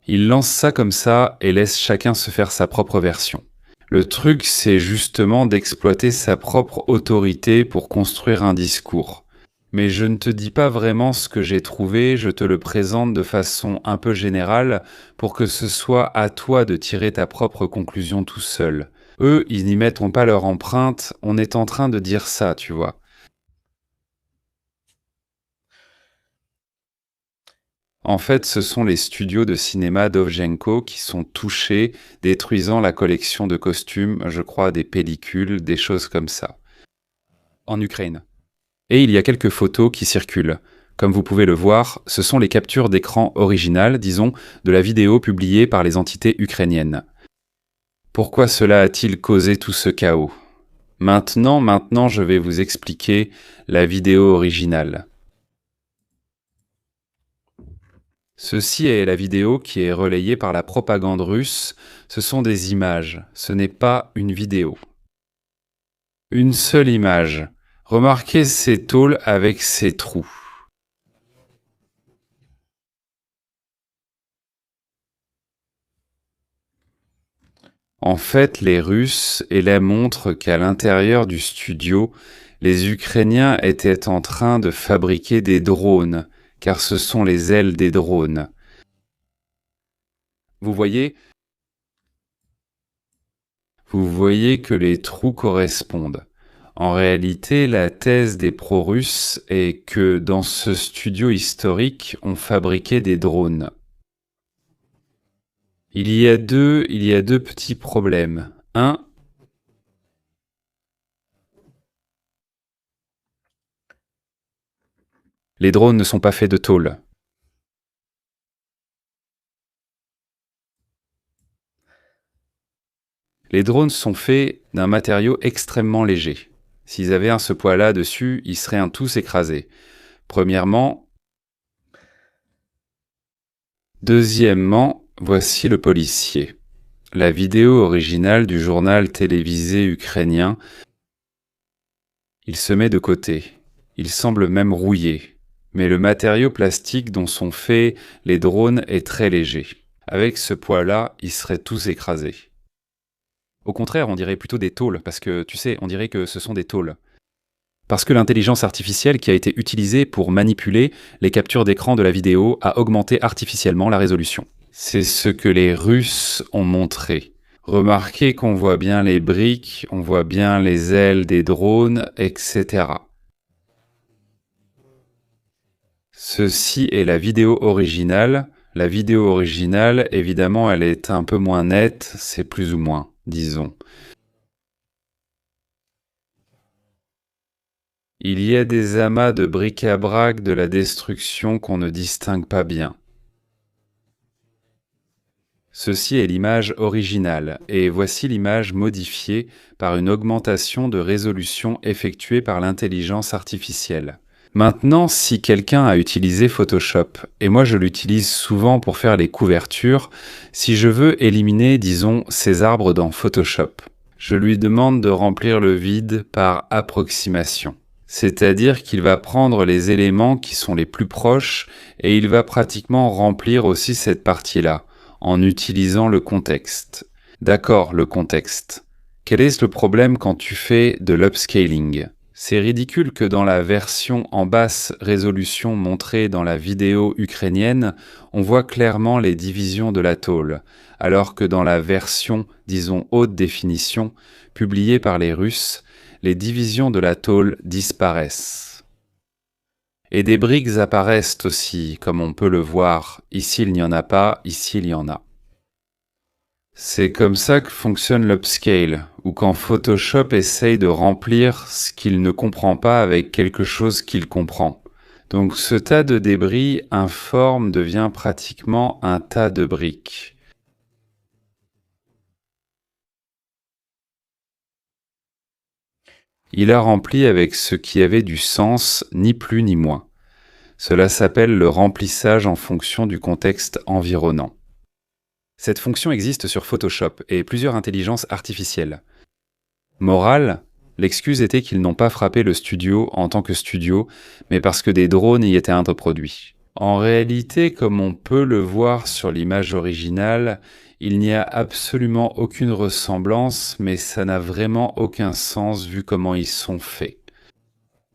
Il lance ça comme ça et laisse chacun se faire sa propre version. Le truc, c'est justement d'exploiter sa propre autorité pour construire un discours. Mais je ne te dis pas vraiment ce que j'ai trouvé, je te le présente de façon un peu générale pour que ce soit à toi de tirer ta propre conclusion tout seul. Eux, ils n'y mettront pas leur empreinte, on est en train de dire ça, tu vois. En fait, ce sont les studios de cinéma Dovzhenko qui sont touchés, détruisant la collection de costumes, je crois des pellicules, des choses comme ça. En Ukraine. Et il y a quelques photos qui circulent. Comme vous pouvez le voir, ce sont les captures d'écran originales, disons, de la vidéo publiée par les entités ukrainiennes. Pourquoi cela a-t-il causé tout ce chaos ? Maintenant, je vais vous expliquer la vidéo originale. Ceci est la vidéo qui est relayée par la propagande russe. Ce sont des images, ce n'est pas une vidéo. Une seule image. Remarquez ces tôles avec ces trous. En fait, les Russes montrent qu'à l'intérieur du studio, les Ukrainiens étaient en train de fabriquer des drones, car ce sont les ailes des drones. Vous voyez que les trous correspondent. En réalité, la thèse des pro-russes est que dans ce studio historique, on fabriquait des drones. Il y a deux petits problèmes. Un, les drones ne sont pas faits de tôle. Les drones sont faits d'un matériau extrêmement léger. S'ils avaient ce poids-là dessus, ils seraient tous écrasés. Premièrement. Deuxièmement, voici le policier. La vidéo originale du journal télévisé ukrainien. Il se met de côté. Il semble même rouillé. Mais le matériau plastique dont sont faits les drones est très léger. Avec ce poids-là, ils seraient tous écrasés. Au contraire, on dirait plutôt des tôles, parce que, tu sais, on dirait que ce sont des tôles. Parce que l'intelligence artificielle qui a été utilisée pour manipuler les captures d'écran de la vidéo a augmenté artificiellement la résolution. C'est ce que les Russes ont montré. Remarquez qu'on voit bien les briques, on voit bien les ailes des drones, etc. Ceci est la vidéo originale. La vidéo originale, évidemment, elle est un peu moins nette, c'est plus ou moins, disons. Il y a des amas de bric-à-brac de la destruction qu'on ne distingue pas bien. Ceci est l'image originale, et voici l'image modifiée par une augmentation de résolution effectuée par l'intelligence artificielle. Maintenant, si quelqu'un a utilisé Photoshop, et moi je l'utilise souvent pour faire les couvertures, si je veux éliminer, disons, ces arbres dans Photoshop, je lui demande de remplir le vide par approximation. C'est-à-dire qu'il va prendre les éléments qui sont les plus proches et il va pratiquement remplir aussi cette partie-là, en utilisant le contexte. D'accord, le contexte. Quel est le problème quand tu fais de l'upscaling ? C'est ridicule que dans la version en basse résolution montrée dans la vidéo ukrainienne, on voit clairement les divisions de la tôle, alors que dans la version, disons, haute définition, publiée par les Russes, les divisions de la tôle disparaissent. Et des briques apparaissent aussi, comme on peut le voir. Ici, il n'y en a pas, ici, il y en a. C'est comme ça que fonctionne l'upscale, ou quand Photoshop essaye de remplir ce qu'il ne comprend pas avec quelque chose qu'il comprend. Donc ce tas de débris informe devient pratiquement un tas de briques. Il a rempli avec ce qui avait du sens, ni plus ni moins. Cela s'appelle le remplissage en fonction du contexte environnant. Cette fonction existe sur Photoshop et plusieurs intelligences artificielles. Morale, l'excuse était qu'ils n'ont pas frappé le studio en tant que studio, mais parce que des drones y étaient introduits. En réalité, comme on peut le voir sur l'image originale, il n'y a absolument aucune ressemblance, mais ça n'a vraiment aucun sens vu comment ils sont faits.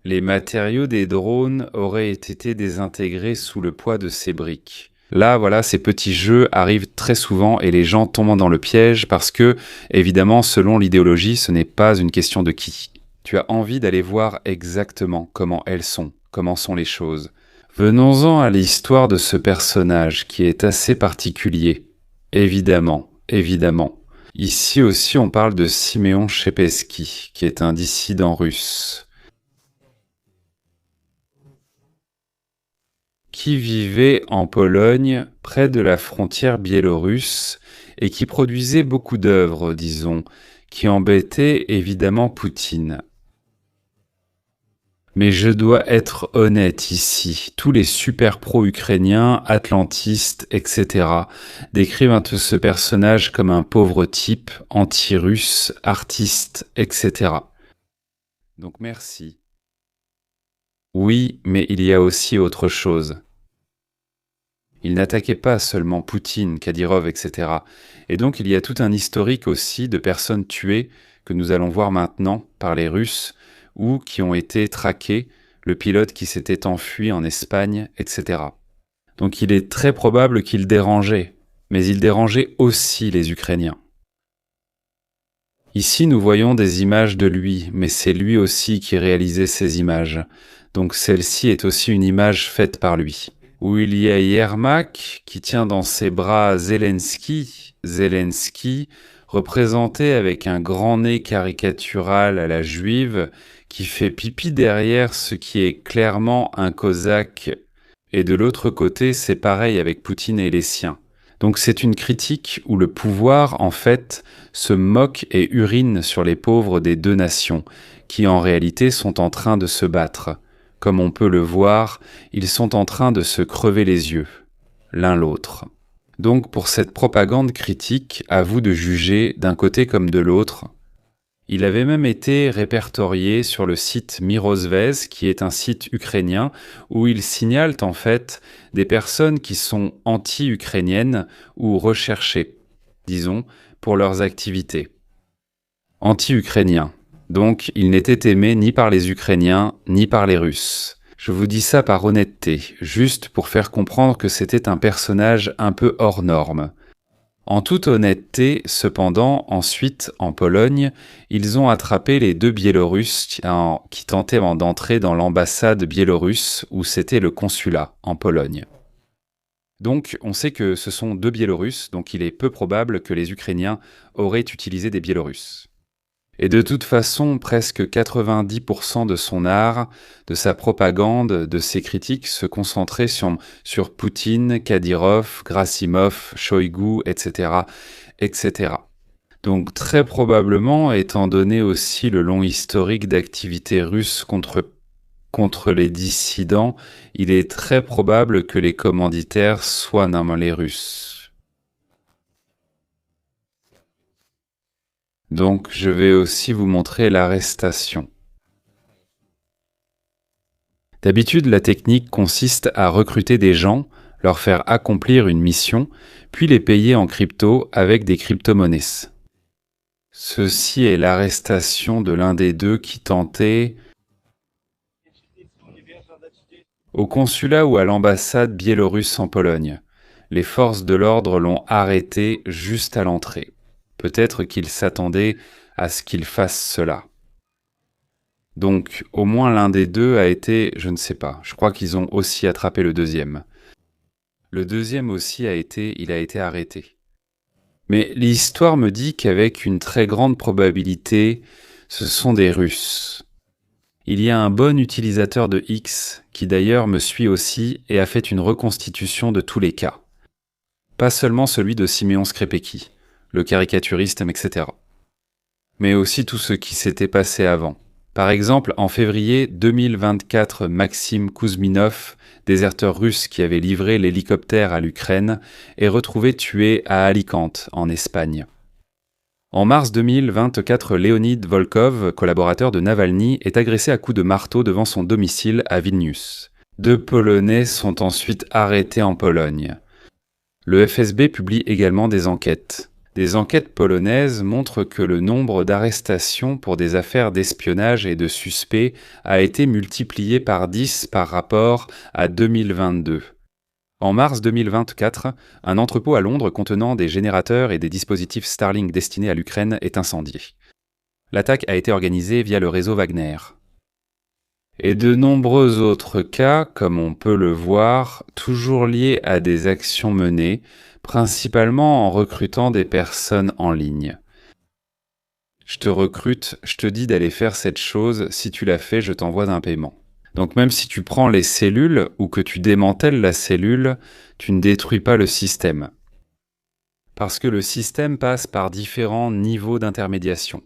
Les matériaux des drones auraient été désintégrés sous le poids de ces briques. Là, voilà, ces petits jeux arrivent très souvent et les gens tombent dans le piège parce que, évidemment, selon l'idéologie, ce n'est pas une question de qui. Tu as envie d'aller voir exactement comment elles sont, comment sont les choses. Venons-en à l'histoire de ce personnage qui est assez particulier. Évidemment, évidemment. Ici aussi on parle de Siméon Chepesky, qui est un dissident russe, qui vivait en Pologne, près de la frontière biélorusse, et qui produisait beaucoup d'œuvres, disons, qui embêtaient évidemment Poutine. Mais je dois être honnête ici, tous les super pro-ukrainiens, atlantistes, etc. décrivent un peu ce personnage comme un pauvre type, anti-russe, artiste, etc. Donc merci. Oui, mais il y a aussi autre chose. Il n'attaquait pas seulement Poutine, Kadyrov, etc. Et donc il y a tout un historique aussi de personnes tuées que nous allons voir maintenant par les Russes ou qui ont été traquées, le pilote qui s'était enfui en Espagne, etc. Donc il est très probable qu'il dérangeait, mais il dérangeait aussi les Ukrainiens. Ici nous voyons des images de lui, mais c'est lui aussi qui réalisait ces images. Donc celle-ci est aussi une image faite par lui, où il y a Yermak qui tient dans ses bras Zelensky, représenté avec un grand nez caricatural à la juive, qui fait pipi derrière ce qui est clairement un cosaque, et de l'autre côté c'est pareil avec Poutine et les siens. Donc c'est une critique où le pouvoir, en fait, se moque et urine sur les pauvres des deux nations, qui en réalité sont en train de se battre. Comme on peut le voir, ils sont en train de se crever les yeux, l'un l'autre. Donc pour cette propagande critique, à vous de juger d'un côté comme de l'autre. Il avait même été répertorié sur le site Mirosvez, qui est un site ukrainien, où ils signalent en fait des personnes qui sont anti-ukrainiennes ou recherchées, disons, pour leurs activités. Anti-ukrainiens. Donc, il n'était aimé ni par les Ukrainiens, ni par les Russes. Je vous dis ça par honnêteté, juste pour faire comprendre que c'était un personnage un peu hors norme. En toute honnêteté, cependant, ensuite, en Pologne, ils ont attrapé les deux Biélorusses qui tentaient d'entrer dans l'ambassade biélorusse, où c'était le consulat, en Pologne. Donc, on sait que ce sont deux Biélorusses, donc il est peu probable que les Ukrainiens auraient utilisé des Biélorusses. Et de toute façon, presque 90% de son art, de sa propagande, de ses critiques se concentraient sur Poutine, Kadyrov, Grassimov, Shoigu, etc., etc. Donc très probablement, étant donné aussi le long historique d'activité russe contre les dissidents, il est très probable que les commanditaires soient les Russes. Donc je vais aussi vous montrer l'arrestation. D'habitude, la technique consiste à recruter des gens, leur faire accomplir une mission, puis les payer en crypto avec des crypto-monnaies. Ceci est l'arrestation de l'un des deux qui tentait, au consulat ou à l'ambassade biélorusse en Pologne. Les forces de l'ordre l'ont arrêté juste à l'entrée. Peut-être qu'il s'attendait à ce qu'il fasse cela. Donc, au moins l'un des deux a été, je ne sais pas, je crois qu'ils ont aussi attrapé le deuxième. Le deuxième aussi il a été arrêté. Mais l'histoire me dit qu'avec une très grande probabilité, ce sont des Russes. Il y a un bon utilisateur de X, qui d'ailleurs me suit aussi et a fait une reconstitution de tous les cas. Pas seulement celui de Siméon Skrepecki, le caricaturiste, etc. Mais aussi tout ce qui s'était passé avant. Par exemple, en février 2024, Maxime Kouzminov, déserteur russe qui avait livré l'hélicoptère à l'Ukraine, est retrouvé tué à Alicante, en Espagne. En mars 2024, Leonid Volkov, collaborateur de Navalny, est agressé à coups de marteau devant son domicile à Vilnius. 2 Polonais sont ensuite arrêtés en Pologne. Le FSB publie également des enquêtes. Des enquêtes polonaises montrent que le nombre d'arrestations pour des affaires d'espionnage et de suspects a été multiplié par 10 par rapport à 2022. En mars 2024, un entrepôt à Londres contenant des générateurs et des dispositifs Starlink destinés à l'Ukraine est incendié. L'attaque a été organisée via le réseau Wagner. et de nombreux autres cas, comme on peut le voir, toujours liés à des actions menées, principalement en recrutant des personnes en ligne. Je te recrute, je te dis d'aller faire cette chose, si tu l'as fait, je t'envoie un paiement. Donc même si tu prends les cellules ou que tu démantèles la cellule, tu ne détruis pas le système. Parce que le système passe par différents niveaux d'intermédiation.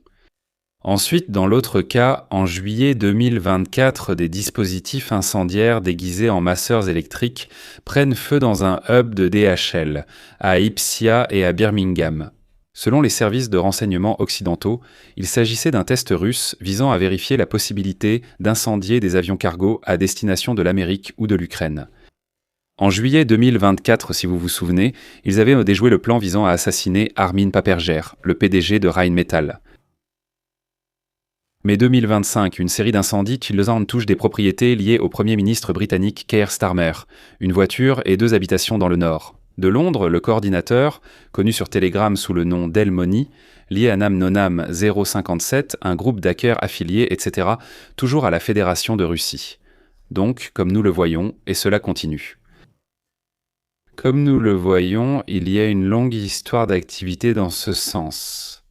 Ensuite, dans l'autre cas, en juillet 2024, des dispositifs incendiaires déguisés en masseurs électriques prennent feu dans un hub de DHL, à Ipsia et à Birmingham. Selon les services de renseignement occidentaux, il s'agissait d'un test russe visant à vérifier la possibilité d'incendier des avions cargo à destination de l'Amérique ou de l'Ukraine. En juillet 2024, si vous vous souvenez, ils avaient déjoué le plan visant à assassiner Armin Paperger, le PDG de Rheinmetall. Mais 2025, une série d'incendies touche des propriétés liées au Premier ministre britannique Keir Starmer, une voiture et 2 habitations dans le nord. De Londres, le coordinateur, connu sur Telegram sous le nom d'Elmoni, lié à Nam 057, un groupe d'hackers affiliés, etc., toujours à la Fédération de Russie. Donc, comme nous le voyons, et cela continue. Comme nous le voyons, il y a une longue histoire d'activité dans ce sens.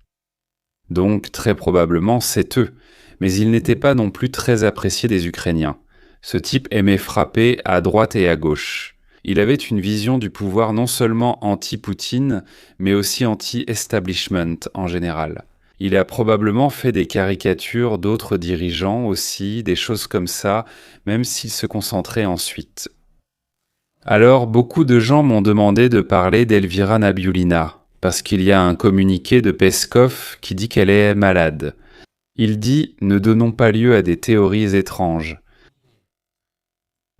Donc, très probablement, c'est eux. Mais il n'était pas non plus très apprécié des Ukrainiens. Ce type aimait frapper à droite et à gauche. Il avait une vision du pouvoir non seulement anti-Poutine, mais aussi anti-establishment en général. Il a probablement fait des caricatures d'autres dirigeants aussi, des choses comme ça, même s'il se concentrait ensuite. Alors, beaucoup de gens m'ont demandé de parler d'Elvira Nabiullina, parce qu'il y a un communiqué de Peskov qui dit qu'elle est malade. Il dit « Ne donnons pas lieu à des théories étranges »,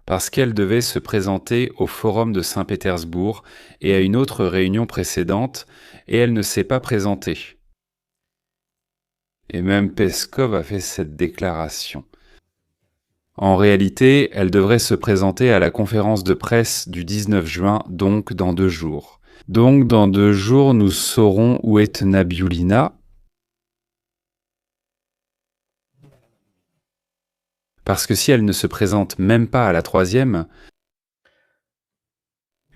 parce qu'elle devait se présenter au Forum de Saint-Pétersbourg et à une autre réunion précédente, et elle ne s'est pas présentée. Et même Peskov a fait cette déclaration. En réalité, elle devrait se présenter à la conférence de presse du 19 juin, donc dans 2 jours. Donc dans 2 jours, nous saurons où est Nabiullina. Parce que si elle ne se présente même pas à la 3e,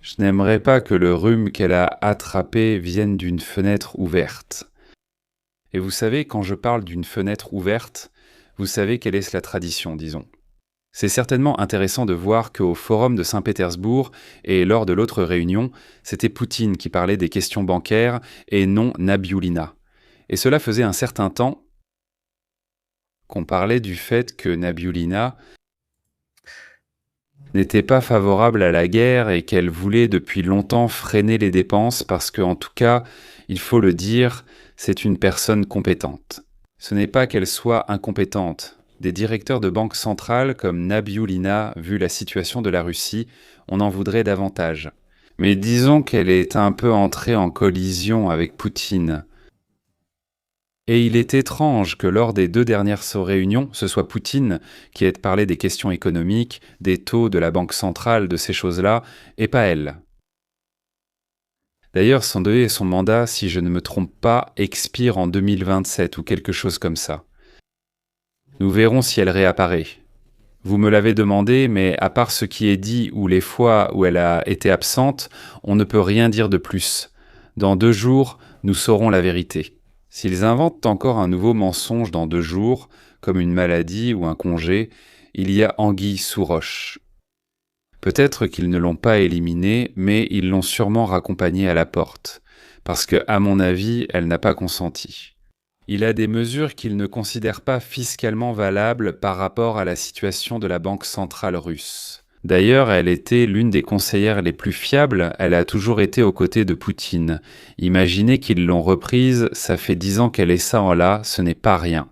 je n'aimerais pas que le rhume qu'elle a attrapé vienne d'une fenêtre ouverte. Et vous savez, quand je parle d'une fenêtre ouverte, vous savez quelle est la tradition, disons. C'est certainement intéressant de voir qu'au Forum de Saint-Pétersbourg et lors de l'autre réunion, c'était Poutine qui parlait des questions bancaires et non Nabiullina. Et cela faisait un certain temps qu'on parlait du fait que Nabiullina n'était pas favorable à la guerre et qu'elle voulait depuis longtemps freiner les dépenses parce que, en tout cas, il faut le dire, c'est une personne compétente. Ce n'est pas qu'elle soit incompétente. Des directeurs de banque centrale comme Nabiullina, vu la situation de la Russie, on en voudrait davantage. Mais disons qu'elle est un peu entrée en collision avec Poutine. Et il est étrange que lors des 2 dernières réunions, ce soit Poutine qui ait parlé des questions économiques, des taux de la banque centrale, de ces choses-là, et pas elle. D'ailleurs, son mandat, si je ne me trompe pas, expire en 2027 ou quelque chose comme ça. Nous verrons si elle réapparaît. Vous me l'avez demandé, mais à part ce qui est dit ou les fois où elle a été absente, on ne peut rien dire de plus. Dans 2 jours, nous saurons la vérité. S'ils inventent encore un nouveau mensonge dans 2 jours, comme une maladie ou un congé, il y a anguille sous roche. Peut-être qu'ils ne l'ont pas éliminée, mais ils l'ont sûrement raccompagnée à la porte, parce que, à mon avis, elle n'a pas consenti. Il a des mesures qu'il ne considère pas fiscalement valables par rapport à la situation de la Banque centrale russe. D'ailleurs, elle était l'une des conseillères les plus fiables, elle a toujours été aux côtés de Poutine. Imaginez qu'ils l'ont reprise, ça fait 10 ans qu'elle est ça en là, ce n'est pas rien.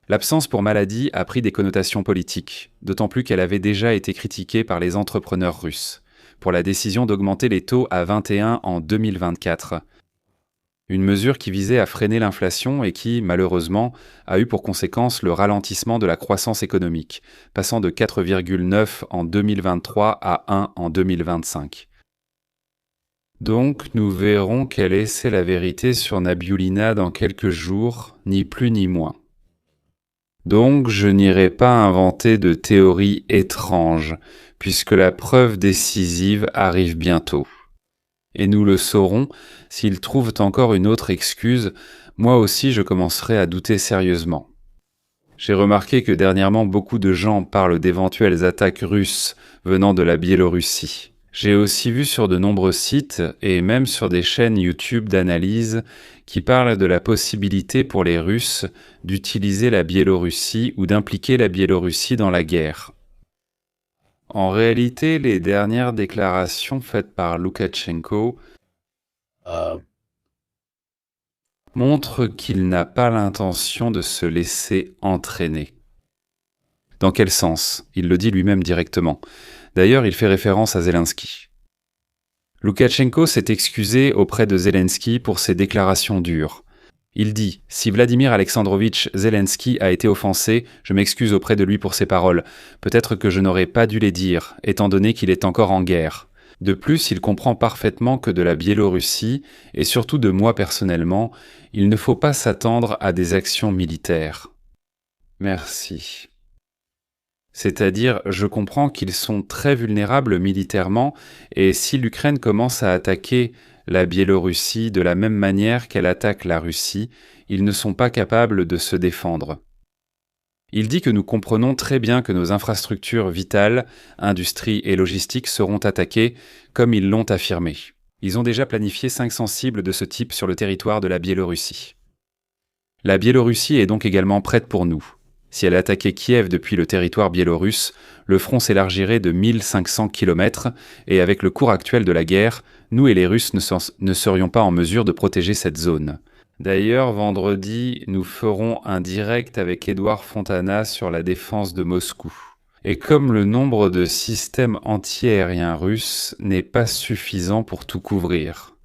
L'absence pour maladie a pris des connotations politiques, d'autant plus qu'elle avait déjà été critiquée par les entrepreneurs russes, pour la décision d'augmenter les taux à 21 en 2024. Une mesure qui visait à freiner l'inflation et qui, malheureusement, a eu pour conséquence le ralentissement de la croissance économique, passant de 4,9 en 2023 à 1 en 2025. Donc, nous verrons quelle est la vérité sur Nabiullina dans quelques jours, ni plus ni moins. Donc je n'irai pas inventer de théories étranges, puisque la preuve décisive arrive bientôt. Et nous le saurons, s'ils trouvent encore une autre excuse, moi aussi je commencerai à douter sérieusement. J'ai remarqué que dernièrement beaucoup de gens parlent d'éventuelles attaques russes venant de la Biélorussie. J'ai aussi vu sur de nombreux sites et même sur des chaînes YouTube d'analyse qui parlent de la possibilité pour les Russes d'utiliser la Biélorussie ou d'impliquer la Biélorussie dans la guerre. En réalité, les dernières déclarations faites par Loukachenko montrent qu'il n'a pas l'intention de se laisser entraîner. Dans quel sens? Il le dit lui-même directement. D'ailleurs, il fait référence à Zelensky. Loukachenko s'est excusé auprès de Zelensky pour ses déclarations dures. Il dit « Si Vladimir Alexandrovitch Zelensky a été offensé, je m'excuse auprès de lui pour ses paroles. Peut-être que je n'aurais pas dû les dire, étant donné qu'il est encore en guerre. » De plus, il comprend parfaitement que de la Biélorussie, et surtout de moi personnellement, il ne faut pas s'attendre à des actions militaires. Merci. C'est-à-dire, je comprends qu'ils sont très vulnérables militairement, et si l'Ukraine commence à attaquer la Biélorussie de la même manière qu'elle attaque la Russie, ils ne sont pas capables de se défendre. Il dit que nous comprenons très bien que nos infrastructures vitales, industrie et logistique seront attaquées, comme ils l'ont affirmé. Ils ont déjà planifié 500 cibles de ce type sur le territoire de la Biélorussie. La Biélorussie est donc également prête pour nous. Si elle attaquait Kiev depuis le territoire biélorusse, le front s'élargirait de 1500 km et avec le cours actuel de la guerre, nous et les Russes ne serions pas en mesure de protéger cette zone. D'ailleurs, vendredi, nous ferons un direct avec Édouard Fontana sur la défense de Moscou. Et comme le nombre de systèmes antiaériens russes n'est pas suffisant pour tout couvrir.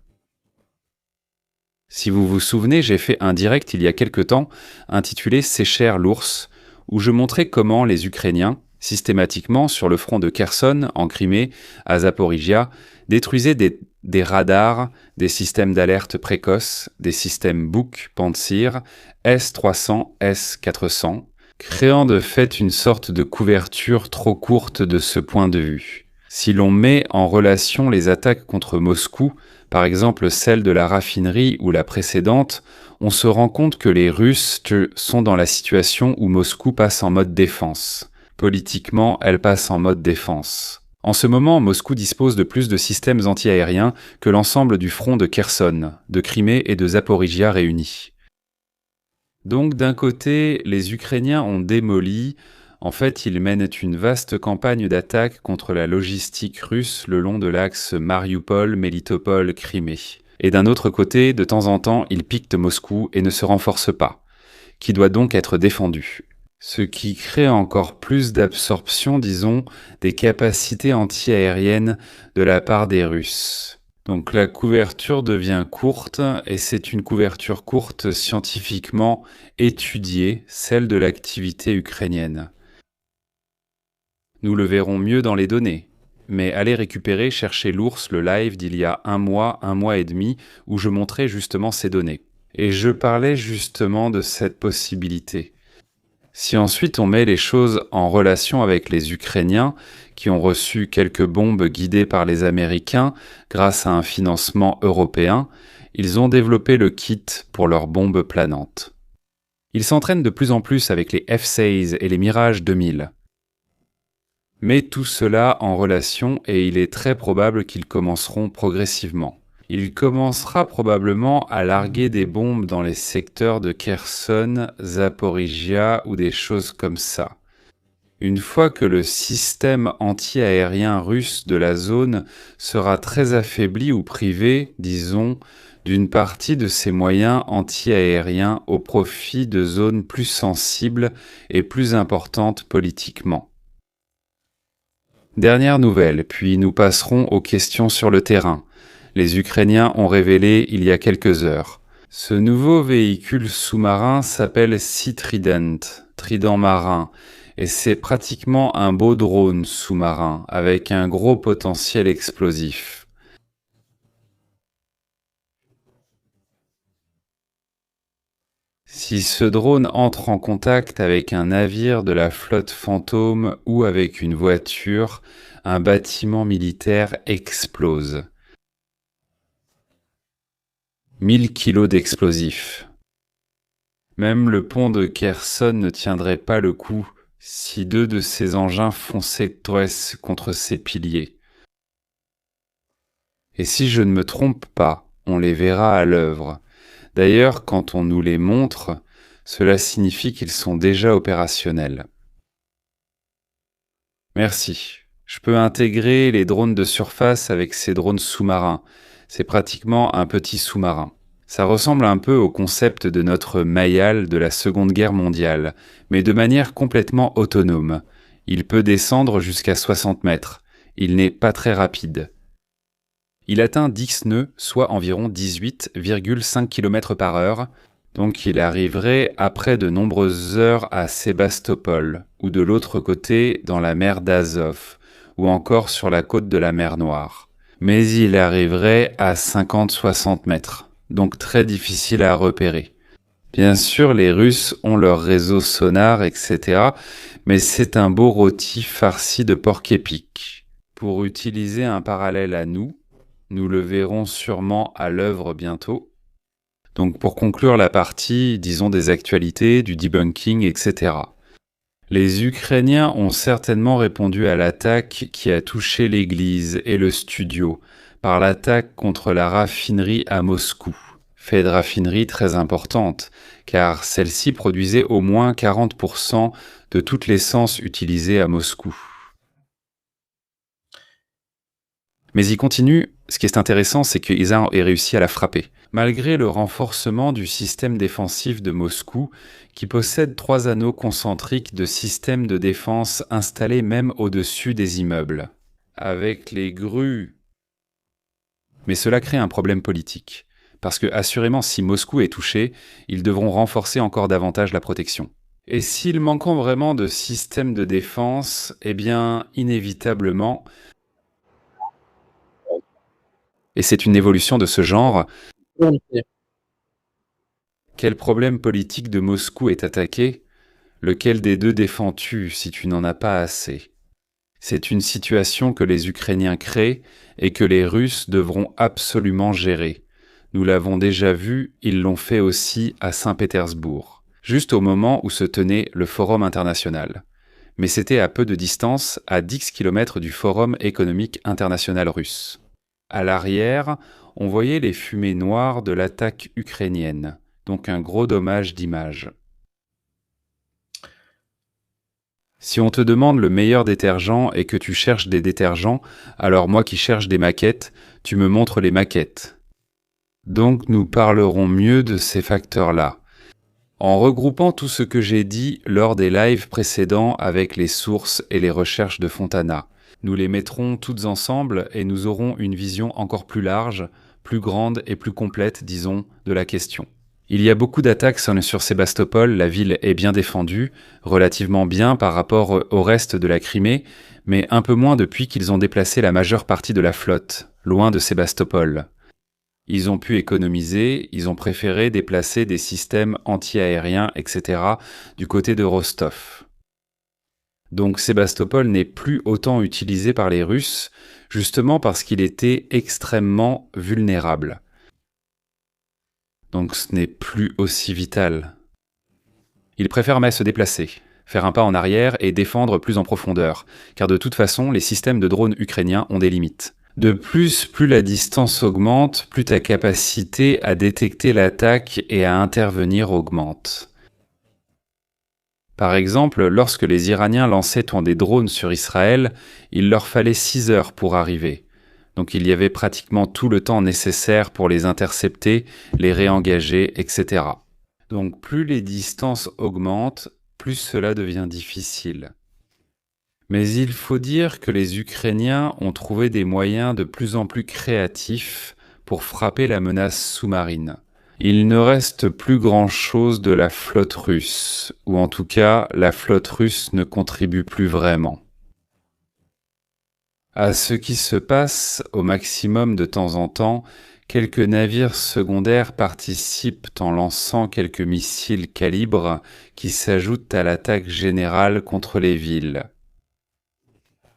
Si vous vous souvenez, j'ai fait un direct il y a quelque temps intitulé « C'est cher l'ours » où je montrais comment les Ukrainiens, systématiquement sur le front de Kherson, en Crimée, à Zaporizhia, détruisaient des radars, des systèmes d'alerte précoce, des systèmes Buk, Pantsir, S-300, S-400, créant de fait une sorte de couverture trop courte de ce point de vue. Si l'on met en relation les attaques contre Moscou, par exemple celle de la raffinerie ou la précédente, on se rend compte que les Russes sont dans la situation où Moscou passe en mode défense. Politiquement, elle passe en mode défense. En ce moment, Moscou dispose de plus de systèmes antiaériens que l'ensemble du front de Kherson, de Crimée et de Zaporizhia réunis. Donc d'un côté, les Ukrainiens ont démoli. En fait, ils mènent une vaste campagne d'attaque contre la logistique russe le long de l'axe Mariupol, Mélitopol, Crimée. Et d'un autre côté, de temps en temps, ils piquent Moscou et ne se renforcent pas, qui doit donc être défendu. Ce qui crée encore plus d'absorption, disons, des capacités antiaériennes de la part des Russes. Donc la couverture devient courte, et c'est une couverture courte scientifiquement étudiée, celle de l'activité ukrainienne. Nous le verrons mieux dans les données. Mais allez récupérer, chercher l'ours, le live d'il y a un mois et demi, où je montrais justement ces données. Et je parlais justement de cette possibilité. Si ensuite on met les choses en relation avec les Ukrainiens, qui ont reçu quelques bombes guidées par les Américains grâce à un financement européen, ils ont développé le kit pour leurs bombes planantes. Ils s'entraînent de plus en plus avec les F-16 et les Mirage 2000. Mais tout cela en relation et il est très probable qu'ils commenceront progressivement. Il commencera probablement à larguer des bombes dans les secteurs de Kherson, Zaporizhia ou des choses comme ça. Une fois que le système anti-aérien russe de la zone sera très affaibli ou privé, disons, d'une partie de ses moyens anti-aériens au profit de zones plus sensibles et plus importantes politiquement. Dernière nouvelle, puis nous passerons aux questions sur le terrain. Les Ukrainiens ont révélé il y a quelques heures. Ce nouveau véhicule sous-marin s'appelle Sea Trident, Trident marin, et c'est pratiquement un beau drone sous-marin avec un gros potentiel explosif. Si ce drone entre en contact avec un navire de la flotte fantôme ou avec une voiture, un bâtiment militaire explose. 1000 kilos d'explosifs. Même le pont de Kherson ne tiendrait pas le coup si 2 de ces engins fonçaient contre ces piliers. Et si je ne me trompe pas, on les verra à l'œuvre. D'ailleurs, quand on nous les montre, cela signifie qu'ils sont déjà opérationnels. Merci. Je peux intégrer les drones de surface avec ces drones sous-marins. C'est pratiquement un petit sous-marin. Ça ressemble un peu au concept de notre Mayal de la Seconde Guerre mondiale, mais de manière complètement autonome. Il peut descendre jusqu'à 60 mètres. Il n'est pas très rapide. Il atteint 10 nœuds, soit environ 18,5 km/h, donc il arriverait après de nombreuses heures à Sébastopol, ou de l'autre côté dans la mer d'Azov, ou encore sur la côte de la mer Noire. Mais il arriverait à 50-60 mètres, donc très difficile à repérer. Bien sûr, les Russes ont leur réseau sonar, etc., mais c'est un beau rôti farci de porc-épic. Pour utiliser un parallèle à nous le verrons sûrement à l'œuvre bientôt. Donc pour conclure la partie, disons des actualités, du debunking, etc. Les Ukrainiens ont certainement répondu à l'attaque qui a touché l'église et le studio par l'attaque contre la raffinerie à Moscou. Fait de raffinerie très importante, car celle-ci produisait au moins 40% de toute l'essence utilisée à Moscou. Mais il continue, ce qui est intéressant, c'est qu'Isa ait réussi à la frapper. Malgré le renforcement du système défensif de Moscou, qui possède 3 anneaux concentriques de systèmes de défense installés même au-dessus des immeubles. Avec les grues. Mais cela crée un problème politique. Parce que, assurément, si Moscou est touché, ils devront renforcer encore davantage la protection. Et s'ils manquent vraiment de systèmes de défense, eh bien, inévitablement, et c'est une évolution de ce genre, quel problème politique de Moscou est attaqué? Lequel des deux défends-tu si tu n'en as pas assez? C'est une situation que les Ukrainiens créent et que les Russes devront absolument gérer. Nous l'avons déjà vu, ils l'ont fait aussi à Saint-Pétersbourg, juste au moment où se tenait le Forum international. Mais c'était à peu de distance, à 10 km du Forum économique international russe. À l'arrière, on voyait les fumées noires de l'attaque ukrainienne, donc un gros dommage d'image. Si on te demande le meilleur détergent et que tu cherches des détergents, alors moi qui cherche des maquettes, tu me montres les maquettes. Donc nous parlerons mieux de ces facteurs-là, en regroupant tout ce que j'ai dit lors des lives précédents avec les sources et les recherches de Fontana. Nous les mettrons toutes ensemble et nous aurons une vision encore plus large, plus grande et plus complète, disons, de la question. Il y a beaucoup d'attaques sur Sébastopol, la ville est bien défendue, relativement bien par rapport au reste de la Crimée, mais un peu moins depuis qu'ils ont déplacé la majeure partie de la flotte, loin de Sébastopol. Ils ont pu économiser, ils ont préféré déplacer des systèmes anti-aériens, etc. du côté de Rostov. Donc Sébastopol n'est plus autant utilisé par les Russes, justement parce qu'il était extrêmement vulnérable. Donc ce n'est plus aussi vital. Ils préfèrent mais se déplacer, faire un pas en arrière et défendre plus en profondeur, car de toute façon, les systèmes de drones ukrainiens ont des limites. De plus, plus la distance augmente, plus ta capacité à détecter l'attaque et à intervenir augmente. Par exemple, lorsque les Iraniens lançaient des drones sur Israël, il leur fallait 6 heures pour arriver. Donc il y avait pratiquement tout le temps nécessaire pour les intercepter, les réengager, etc. Donc plus les distances augmentent, plus cela devient difficile. Mais il faut dire que les Ukrainiens ont trouvé des moyens de plus en plus créatifs pour frapper la menace sous-marine. Il ne reste plus grand-chose de la flotte russe, ou en tout cas, la flotte russe ne contribue plus vraiment à ce qui se passe au maximum de temps en temps, Quelques navires secondaires participent en lançant quelques missiles calibre qui s'ajoutent à l'attaque générale contre les villes.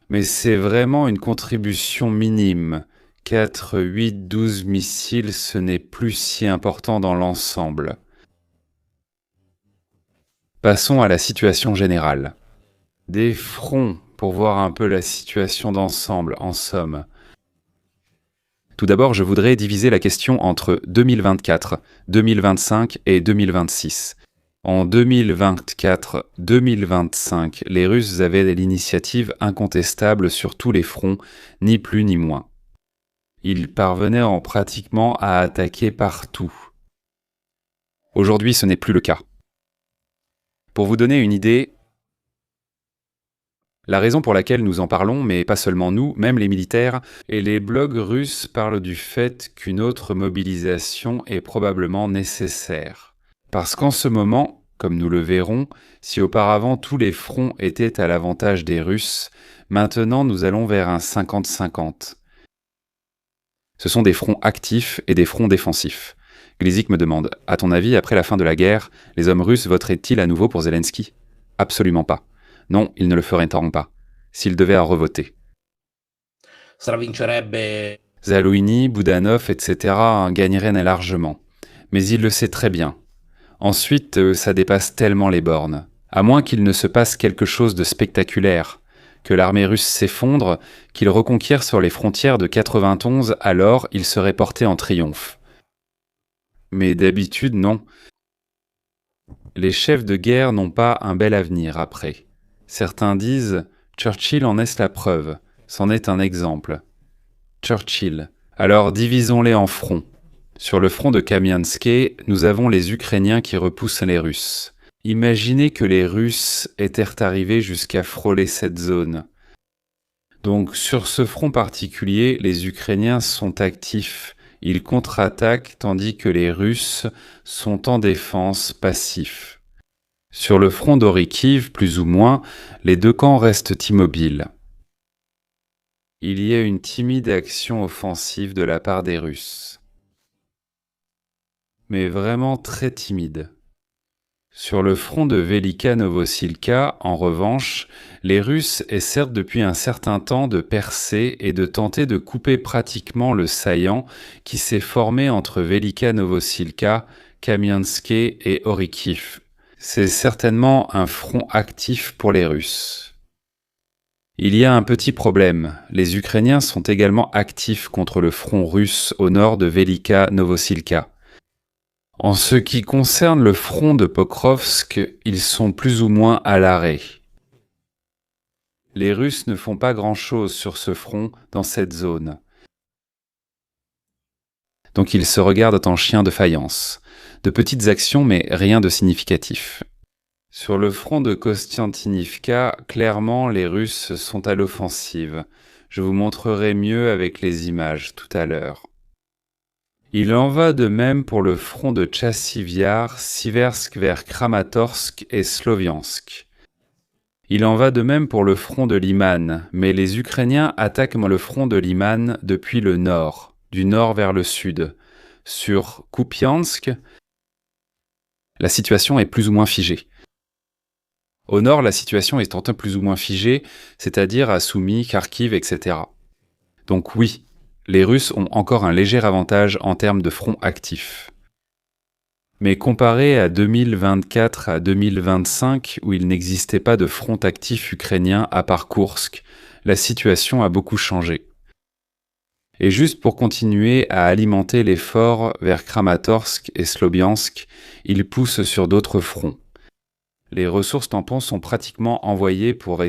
Mais c'est vraiment une contribution minime. 4, 8, 12 missiles, ce n'est plus si important dans l'ensemble. Passons à la situation générale. Des fronts pour voir un peu la situation d'ensemble, en somme. Tout d'abord, je voudrais diviser la question entre 2024, 2025 et 2026. En 2024-2025, les Russes avaient l'initiative incontestable sur tous les fronts, ni plus ni moins. Ils parvenaient pratiquement à attaquer partout. Aujourd'hui, ce n'est plus le cas. Pour vous donner une idée, la raison pour laquelle nous en parlons, mais pas seulement nous, même les militaires et les blogs russes parlent du fait qu'une autre mobilisation est probablement nécessaire. Parce qu'en ce moment, comme nous le verrons, si auparavant tous les fronts étaient à l'avantage des Russes, maintenant nous allons vers un 50-50. Ce sont des fronts actifs et des fronts défensifs. Glizik me demande, à ton avis, après la fin de la guerre, les hommes russes voteraient-ils à nouveau pour Zelensky ? Absolument pas. Non, ils ne le feraient pas, s'ils devaient à revoter. Zalouini, Boudanov, etc. gagneraient largement. Mais il le sait très bien. Ensuite, ça dépasse tellement les bornes. À moins qu'il ne se passe quelque chose de spectaculaire, que l'armée russe s'effondre, qu'il reconquiert sur les frontières de 91, alors il serait porté en triomphe. Mais d'habitude, non. Les chefs de guerre n'ont pas un bel avenir après. Certains disent « Churchill en est la preuve, c'en est un exemple. » Churchill. Alors divisons-les en fronts. Sur le front de Kamianske, nous avons les Ukrainiens qui repoussent les Russes. Imaginez que les Russes étaient arrivés jusqu'à frôler cette zone. Donc sur ce front particulier, les Ukrainiens sont actifs. Ils contre-attaquent tandis que les Russes sont en défense passifs. Sur le front d'Orikhiv, plus ou moins, les deux camps restent immobiles. Il y a une timide action offensive de la part des Russes. Mais vraiment très timide. Sur le front de Velika Novosilka, en revanche, les Russes essaient depuis un certain temps de percer et de tenter de couper pratiquement le saillant qui s'est formé entre Velika Novosilka, Kamianske et Orikhiv. C'est certainement un front actif pour les Russes. Il y a un petit problème. Les Ukrainiens sont également actifs contre le front russe au nord de Velika Novosilka. En ce qui concerne le front de Pokrovsk, ils sont plus ou moins à l'arrêt. Les Russes ne font pas grand-chose sur ce front dans cette zone. Donc ils se regardent en chiens de faïence. De petites actions, mais rien de significatif. Sur le front de Kostiantynivka, clairement, les Russes sont à l'offensive. Je vous montrerai mieux avec les images tout à l'heure. Il en va de même pour le front de Chassiv-Yar, Siversk vers Kramatorsk et Sloviansk. Il en va de même pour le front de Liman, mais les Ukrainiens attaquent le front de Liman depuis le nord, du nord vers le sud. Sur Kupiansk, la situation est plus ou moins figée. Au nord, la situation est en plus ou moins figée, c'est-à-dire à Soumy, Kharkiv, etc. Donc oui, les Russes ont encore un léger avantage en termes de front actif. Mais comparé à 2024 à 2025, où il n'existait pas de front actif ukrainien à part Koursk, la situation a beaucoup changé. Et juste pour continuer à alimenter l'effort vers Kramatorsk et Sloviansk, ils poussent sur d'autres fronts. Les ressources tampons sont pratiquement envoyées pour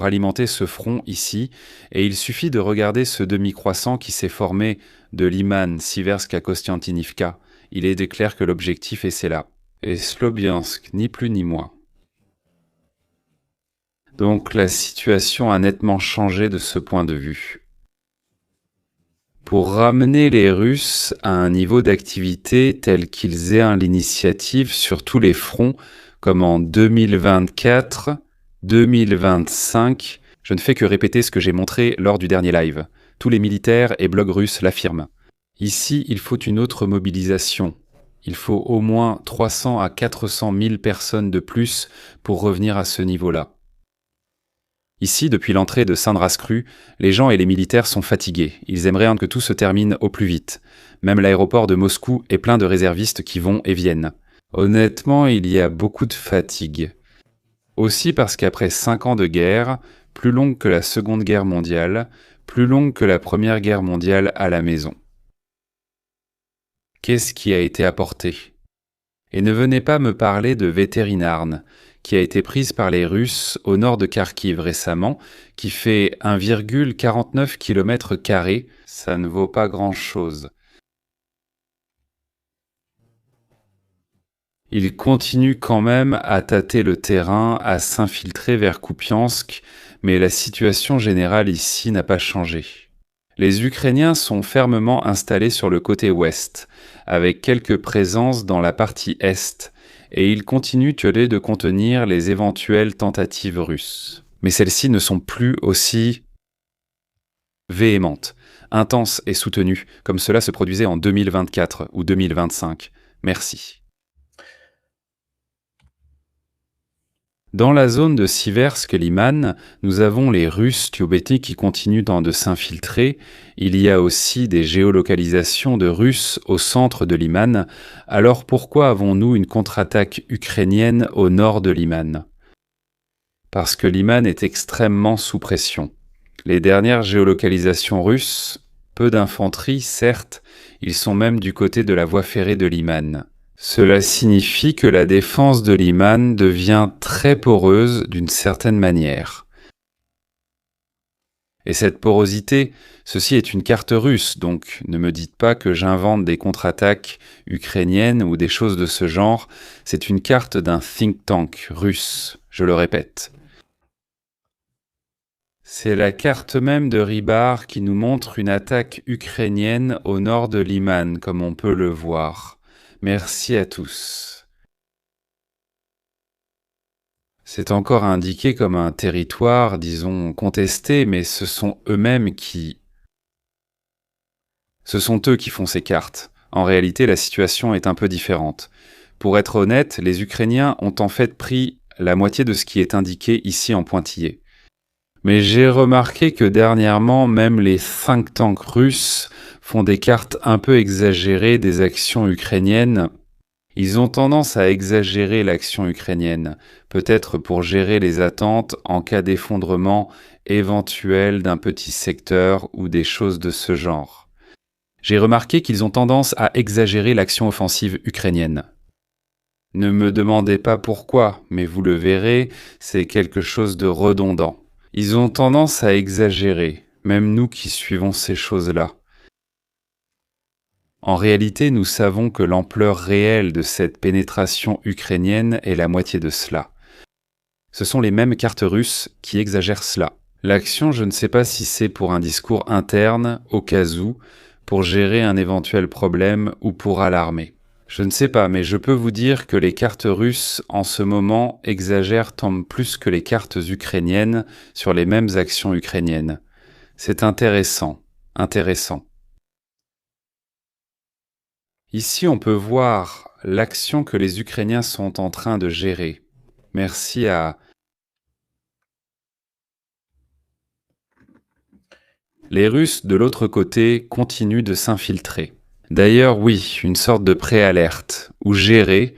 alimenter ce front ici, et il suffit de regarder ce demi-croissant qui s'est formé de Liman, Siversk à Kostiantynivka. Il est clair que l'objectif est là. Et Sloviansk, ni plus ni moins. Donc la situation a nettement changé de ce point de vue. Pour ramener les Russes à un niveau d'activité tel qu'ils aient l'initiative sur tous les fronts, comme en 2024, 2025, je ne fais que répéter ce que j'ai montré lors du dernier live. Tous les militaires et blogs russes l'affirment. Ici, il faut une autre mobilisation. Il faut au moins 300 à 400 000 personnes de plus pour revenir à ce niveau-là. Ici, depuis l'entrée de Sainte-Race-Crue, les gens et les militaires sont fatigués. Ils aimeraient que tout se termine au plus vite. Même l'aéroport de Moscou est plein de réservistes qui vont et viennent. Honnêtement, il y a beaucoup de fatigue. Aussi parce qu'après 5 ans de guerre, plus longue que la Seconde Guerre mondiale, plus longue que la Première Guerre mondiale à la maison. Qu'est-ce qui a été apporté ? Et ne venez pas me parler de Vétérinarne, qui a été prise par les Russes au nord de Kharkiv récemment, qui fait 1,49 km², ça ne vaut pas grand-chose. Ils continuent quand même à tâter le terrain, à s'infiltrer vers Kupiansk, mais la situation générale ici n'a pas changé. Les Ukrainiens sont fermement installés sur le côté ouest, avec quelques présences dans la partie est, et ils continuent de contenir les éventuelles tentatives russes. Mais celles-ci ne sont plus aussi véhémentes, intenses et soutenues, comme cela se produisait en 2024 ou 2025. Merci. Dans la zone de Siversk-Liman, nous avons les Russes tiobétais qui continuent de s'infiltrer. Il y a aussi des géolocalisations de Russes au centre de Liman. Alors pourquoi avons-nous une contre-attaque ukrainienne au nord de Liman ? Parce que Liman est extrêmement sous pression. Les dernières géolocalisations russes, peu d'infanterie, certes, ils sont même du côté de la voie ferrée de Liman. Cela signifie que la défense de Liman devient très poreuse d'une certaine manière. Et cette porosité, ceci est une carte russe, donc ne me dites pas que j'invente des contre-attaques ukrainiennes ou des choses de ce genre, c'est une carte d'un think tank russe, je le répète. C'est la carte même de Rybar qui nous montre une attaque ukrainienne au nord de Liman, comme on peut le voir. Merci à tous. C'est encore indiqué comme un territoire, disons, contesté, mais ce sont eux-mêmes qui... Ce sont eux qui font ces cartes. En réalité, la situation est un peu différente. Pour être honnête, les Ukrainiens ont en fait pris la moitié de ce qui est indiqué ici en pointillé. Mais j'ai remarqué que dernièrement, même les think tanks russes font des cartes un peu exagérées des actions ukrainiennes. Ils ont tendance à exagérer l'action ukrainienne, peut-être pour gérer les attentes en cas d'effondrement éventuel d'un petit secteur ou des choses de ce genre. J'ai remarqué qu'ils ont tendance à exagérer l'action offensive ukrainienne. Ne me demandez pas pourquoi, mais vous le verrez, c'est quelque chose de redondant. Ils ont tendance à exagérer, même nous qui suivons ces choses-là. En réalité, nous savons que l'ampleur réelle de cette pénétration ukrainienne est la moitié de cela. Ce sont les mêmes cartes russes qui exagèrent cela. L'action, je ne sais pas si c'est pour un discours interne, au cas où, pour gérer un éventuel problème ou pour alarmer. Je ne sais pas, mais je peux vous dire que les cartes russes, en ce moment, exagèrent tant plus que les cartes ukrainiennes sur les mêmes actions ukrainiennes. C'est intéressant, intéressant. Ici, on peut voir l'action que les Ukrainiens sont en train de gérer. Merci à... Les Russes, de l'autre côté, continuent de s'infiltrer. D'ailleurs, oui, une sorte de préalerte, ou gérer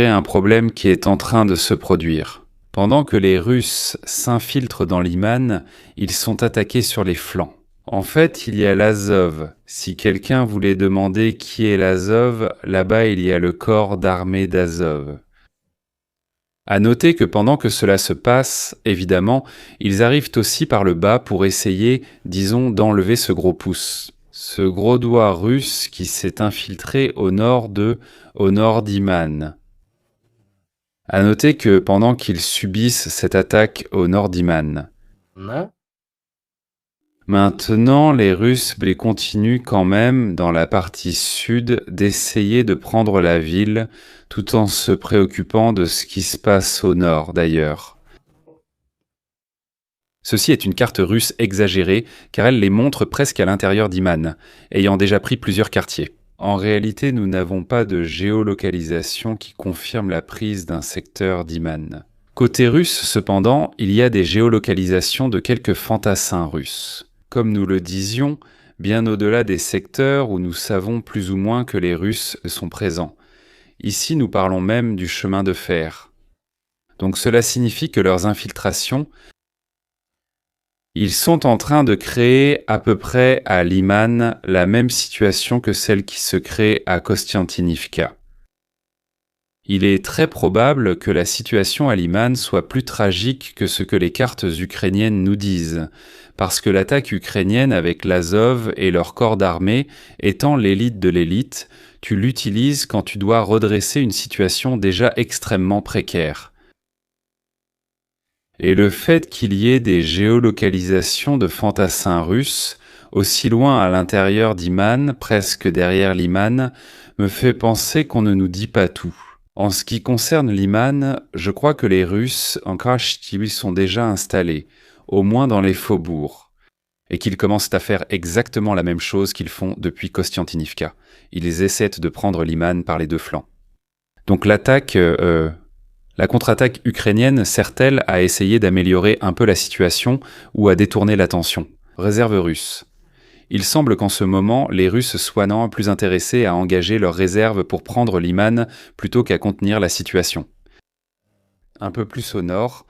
un problème qui est en train de se produire. Pendant que les Russes s'infiltrent dans Liman, ils sont attaqués sur les flancs. En fait, il y a l'Azov. Si quelqu'un voulait demander qui est l'Azov, là-bas il y a le corps d'armée d'Azov. À noter que pendant que cela se passe, évidemment, ils arrivent aussi par le bas pour essayer, disons, d'enlever ce gros pouce. Ce gros doigt russe qui s'est infiltré au nord d'Iman. À noter que pendant qu'ils subissent cette attaque au nord d'Iman, maintenant, les Russes continuent quand même, dans la partie sud, d'essayer de prendre la ville, tout en se préoccupant de ce qui se passe au nord, d'ailleurs. Ceci est une carte russe exagérée, car elle les montre presque à l'intérieur d'Iman, ayant déjà pris plusieurs quartiers. En réalité, nous n'avons pas de géolocalisation qui confirme la prise d'un secteur d'Iman. Côté russe, cependant, il y a des géolocalisations de quelques fantassins russes. Comme nous le disions, bien au-delà des secteurs où nous savons plus ou moins que les Russes sont présents. Ici, nous parlons même du chemin de fer. Donc cela signifie que leurs infiltrations, ils sont en train de créer à peu près à Liman la même situation que celle qui se crée à Kostiantynivka. Il est très probable que la situation à Liman soit plus tragique que ce que les cartes ukrainiennes nous disent, parce que l'attaque ukrainienne avec l'Azov et leur corps d'armée étant l'élite de l'élite, tu l'utilises quand tu dois redresser une situation déjà extrêmement précaire. Et le fait qu'il y ait des géolocalisations de fantassins russes, aussi loin à l'intérieur d'Iman, presque derrière Liman, me fait penser qu'on ne nous dit pas tout. En ce qui concerne Liman, je crois que les Russes en Krashti sont déjà installés, au moins dans les faubourgs, et qu'ils commencent à faire exactement la même chose qu'ils font depuis Kostiantynivka. Ils essaient de prendre Liman par les deux flancs. Donc la contre-attaque ukrainienne sert-elle à essayer d'améliorer un peu la situation ou à détourner l'attention? Réserve russe. Il semble qu'en ce moment, les Russes soient plus intéressés à engager leurs réserves pour prendre Liman plutôt qu'à contenir la situation. Un peu plus au nord,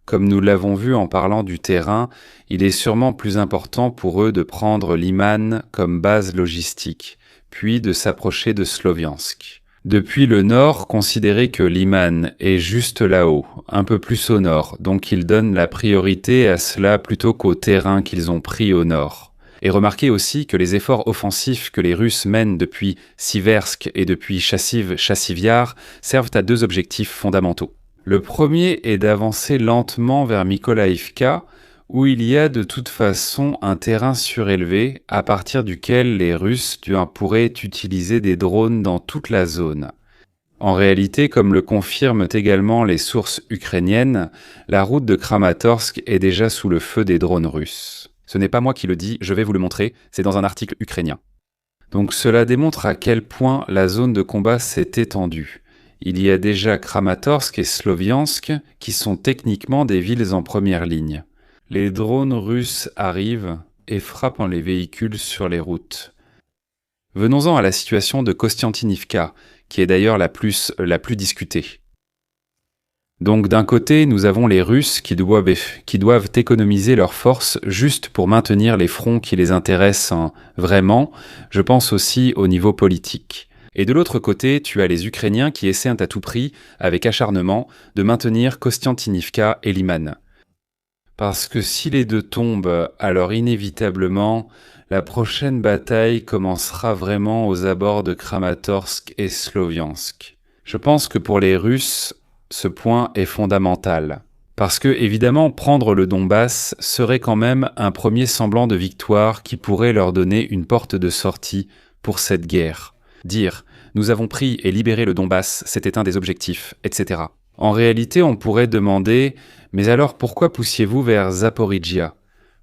comme nous l'avons vu en parlant du terrain, il est sûrement plus important pour eux de prendre Liman comme base logistique, puis de s'approcher de Sloviansk. Depuis le nord, considérez que Liman est juste là-haut, un peu plus au nord, donc ils donnent la priorité à cela plutôt qu'au terrain qu'ils ont pris au nord. Et remarquez aussi que les efforts offensifs que les Russes mènent depuis Siversk et depuis Chassiv-Chassivyar servent à deux objectifs fondamentaux. Le premier est d'avancer lentement vers Mykolaïvka, où il y a de toute façon un terrain surélevé à partir duquel les Russes pourraient utiliser des drones dans toute la zone. En réalité, comme le confirment également les sources ukrainiennes, la route de Kramatorsk est déjà sous le feu des drones russes. Ce n'est pas moi qui le dis, je vais vous le montrer, c'est dans un article ukrainien. Donc cela démontre à quel point la zone de combat s'est étendue. Il y a déjà Kramatorsk et Sloviansk qui sont techniquement des villes en première ligne. Les drones russes arrivent et frappent les véhicules sur les routes. Venons-en à la situation de Kostiantynivka, qui est d'ailleurs la plus discutée. Donc d'un côté, nous avons les Russes qui doivent économiser leurs forces juste pour maintenir les fronts qui les intéressent vraiment, je pense aussi au niveau politique. Et de l'autre côté, tu as les Ukrainiens qui essaient à tout prix, avec acharnement, de maintenir Kostiantynivka et Liman. Parce que si les deux tombent, alors inévitablement, la prochaine bataille commencera vraiment aux abords de Kramatorsk et Sloviansk. Je pense que pour les Russes, ce point est fondamental. Parce que, évidemment, prendre le Donbass serait quand même un premier semblant de victoire qui pourrait leur donner une porte de sortie pour cette guerre. Dire « nous avons pris et libéré le Donbass, c'était un des objectifs, etc. » En réalité, on pourrait demander « mais alors pourquoi poussiez-vous vers Zaporijia?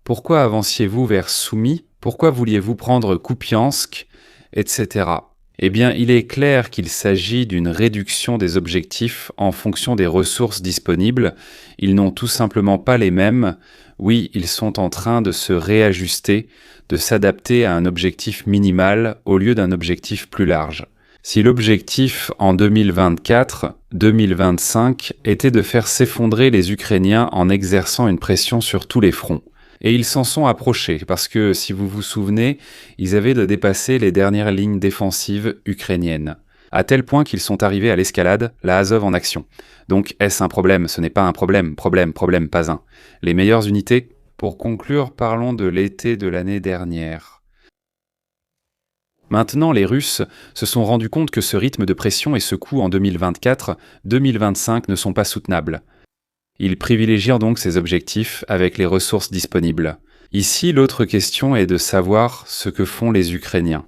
Pourquoi avanciez-vous vers Soumy? Pourquoi vouliez-vous prendre Kupiansk? Etc. » Eh bien, il est clair qu'il s'agit d'une réduction des objectifs en fonction des ressources disponibles. Ils n'ont tout simplement pas les mêmes. Oui, ils sont en train de se réajuster, de s'adapter à un objectif minimal au lieu d'un objectif plus large. Si l'objectif en 2024-2025 était de faire s'effondrer les Ukrainiens en exerçant une pression sur tous les fronts, et ils s'en sont approchés, parce que, si vous vous souvenez, ils avaient de dépasser les dernières lignes défensives ukrainiennes, à tel point qu'ils sont arrivés à l'escalade, la Azov en action. Donc, est-ce un problème? Ce n'est pas un problème, pas un. Les meilleures unités? Pour conclure, parlons de l'été de l'année dernière. Maintenant, les Russes se sont rendus compte que ce rythme de pression et ce coût en 2024-2025 ne sont pas soutenables. Ils privilégient donc ces objectifs avec les ressources disponibles. Ici, l'autre question est de savoir ce que font les Ukrainiens.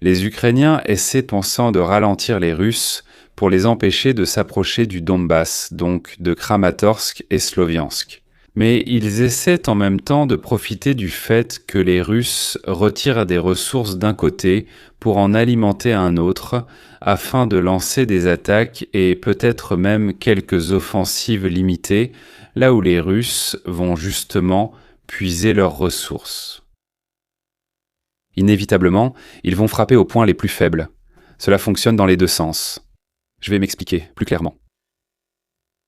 Les Ukrainiens essaient pensant de ralentir les Russes pour les empêcher de s'approcher du Donbass, donc de Kramatorsk et Sloviansk. Mais ils essaient en même temps de profiter du fait que les Russes retirent des ressources d'un côté pour en alimenter un autre, afin de lancer des attaques et peut-être même quelques offensives limitées, là où les Russes vont justement puiser leurs ressources. Inévitablement, ils vont frapper aux points les plus faibles. Cela fonctionne dans les deux sens. Je vais m'expliquer plus clairement.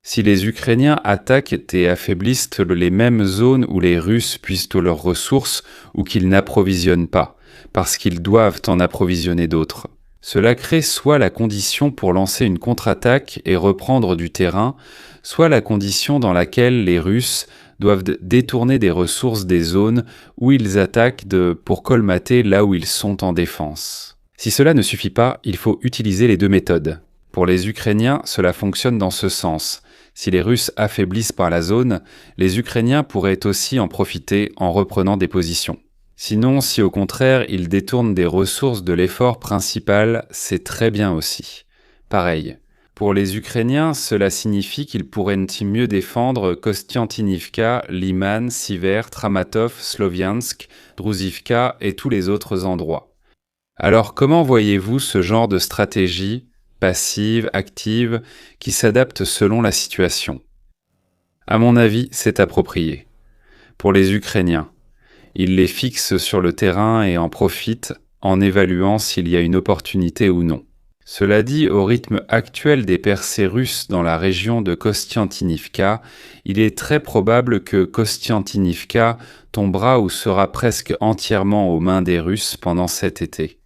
Si les Ukrainiens attaquent et affaiblissent les mêmes zones où les Russes puisent leurs ressources ou qu'ils n'approvisionnent pas, parce qu'ils doivent en approvisionner d'autres, cela crée soit la condition pour lancer une contre-attaque et reprendre du terrain, soit la condition dans laquelle les Russes doivent détourner des ressources des zones où ils attaquent pour colmater là où ils sont en défense. Si cela ne suffit pas, il faut utiliser les deux méthodes. Pour les Ukrainiens, cela fonctionne dans ce sens. Si les Russes affaiblissent par la zone, les Ukrainiens pourraient aussi en profiter en reprenant des positions. Sinon, si au contraire ils détournent des ressources de l'effort principal, c'est très bien aussi. Pareil. Pour les Ukrainiens, cela signifie qu'ils pourraient mieux défendre Kostiantynivka, Liman, Siver, Tramatov, Sloviansk, Druzivka et tous les autres endroits. Alors comment voyez-vous ce genre de stratégie, passive, active, qui s'adapte selon la situation? À mon avis, c'est approprié. Pour les Ukrainiens, ils les fixent sur le terrain et en profitent en évaluant s'il y a une opportunité ou non. Cela dit, au rythme actuel des percées russes dans la région de Kostiantynivka, il est très probable que Kostiantynivka tombera ou sera presque entièrement aux mains des Russes pendant cet été.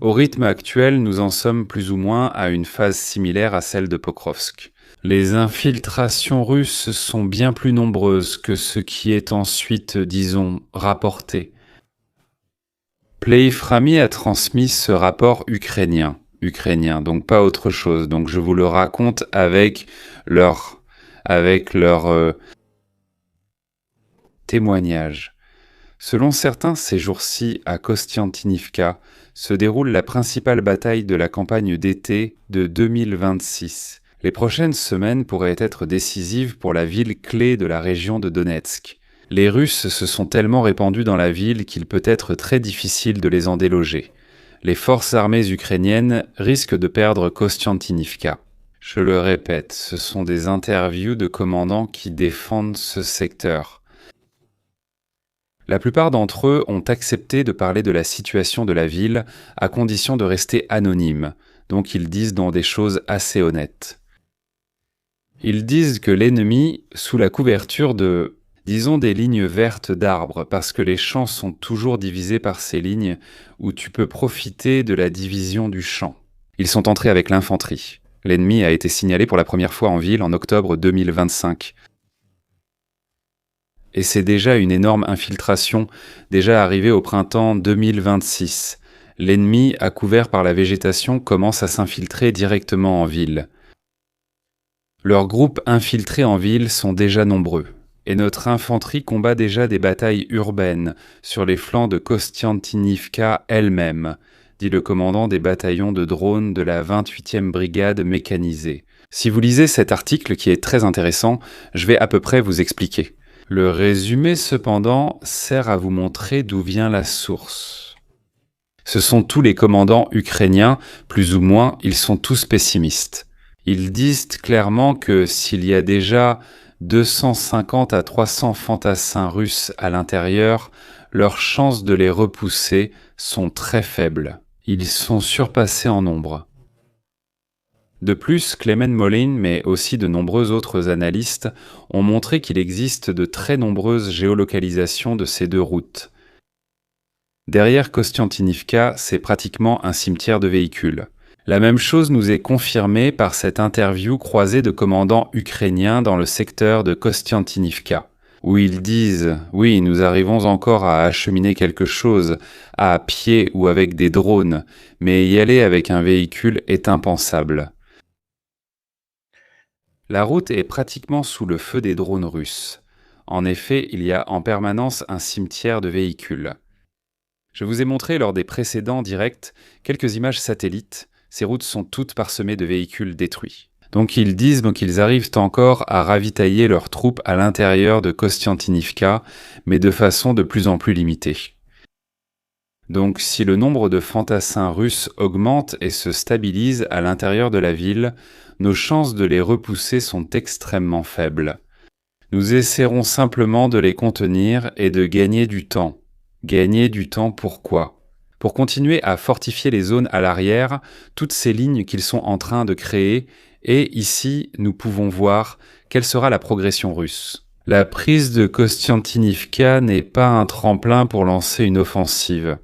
Au rythme actuel, nous en sommes plus ou moins à une phase similaire à celle de Pokrovsk. Les infiltrations russes sont bien plus nombreuses que ce qui est ensuite, disons, rapporté. Pleiframi a transmis ce rapport ukrainien, donc pas autre chose. Donc je vous le raconte avec leur témoignage. Selon certains, ces jours-ci, à Kostiantynivka, se déroule la principale bataille de la campagne d'été de 2026. Les prochaines semaines pourraient être décisives pour la ville clé de la région de Donetsk. Les Russes se sont tellement répandus dans la ville qu'il peut être très difficile de les en déloger. Les forces armées ukrainiennes risquent de perdre Kostiantynivka. Je le répète, ce sont des interviews de commandants qui défendent ce secteur. La plupart d'entre eux ont accepté de parler de la situation de la ville à condition de rester anonymes, donc ils disent dans des choses assez honnêtes. Ils disent que l'ennemi, sous la couverture de, disons, des lignes vertes d'arbres, parce que les champs sont toujours divisés par ces lignes où tu peux profiter de la division du champ. Ils sont entrés avec l'infanterie. L'ennemi a été signalé pour la première fois en ville en octobre 2025. Et c'est déjà une énorme infiltration, déjà arrivée au printemps 2026. L'ennemi, à couvert par la végétation, commence à s'infiltrer directement en ville. Leurs groupes infiltrés en ville sont déjà nombreux, et notre infanterie combat déjà des batailles urbaines sur les flancs de Kostiantynivka elle-même, dit le commandant des bataillons de drones de la 28e brigade mécanisée. Si vous lisez cet article qui est très intéressant, je vais à peu près vous expliquer. Le résumé, cependant, sert à vous montrer d'où vient la source. Ce sont tous les commandants ukrainiens, plus ou moins, ils sont tous pessimistes. Ils disent clairement que s'il y a déjà 250 à 300 fantassins russes à l'intérieur, leurs chances de les repousser sont très faibles. Ils sont surpassés en nombre. De plus, Clement Molin, mais aussi de nombreux autres analystes, ont montré qu'il existe de très nombreuses géolocalisations de ces deux routes. Derrière Kostiantynivka, c'est pratiquement un cimetière de véhicules. La même chose nous est confirmée par cette interview croisée de commandants ukrainiens dans le secteur de Kostiantynivka, où ils disent « Oui, nous arrivons encore à acheminer quelque chose, à pied ou avec des drones, mais y aller avec un véhicule est impensable. » La route est pratiquement sous le feu des drones russes. En effet, il y a en permanence un cimetière de véhicules. Je vous ai montré lors des précédents directs quelques images satellites Ces routes sont toutes parsemées de véhicules détruits. Donc ils disent qu'ils arrivent encore à ravitailler leurs troupes à l'intérieur de Kostiantynivka, mais de façon de plus en plus limitée. Donc si le nombre de fantassins russes augmente et se stabilise à l'intérieur de la ville, nos chances de les repousser sont extrêmement faibles. Nous essaierons simplement de les contenir et de gagner du temps. Gagner du temps pourquoi ? Pour continuer à fortifier les zones à l'arrière, toutes ces lignes qu'ils sont en train de créer, et ici nous pouvons voir quelle sera la progression russe. La prise de Kostiantynivka n'est pas un tremplin pour lancer une offensive.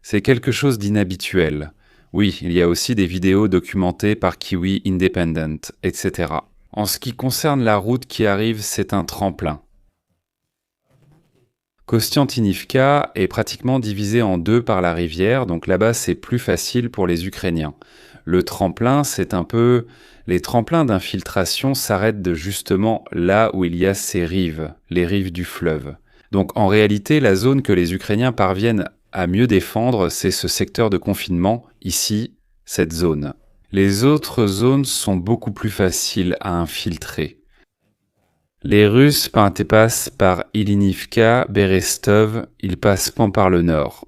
C'est quelque chose d'inhabituel. Oui, il y a aussi des vidéos documentées par Kiwi Independent, etc. En ce qui concerne la route qui arrive, c'est un tremplin. Kostiantynivka est pratiquement divisé en deux par la rivière, donc là-bas c'est plus facile pour les Ukrainiens. Le tremplin, c'est un peu... Les tremplins d'infiltration s'arrêtent justement là où il y a ces rives, les rives du fleuve. Donc en réalité, la zone que les Ukrainiens parviennent à mieux défendre, c'est ce secteur de confinement, ici, cette zone. Les autres zones sont beaucoup plus faciles à infiltrer. Les Russes passent par Ilinivka, Berestov, ils passent par le nord.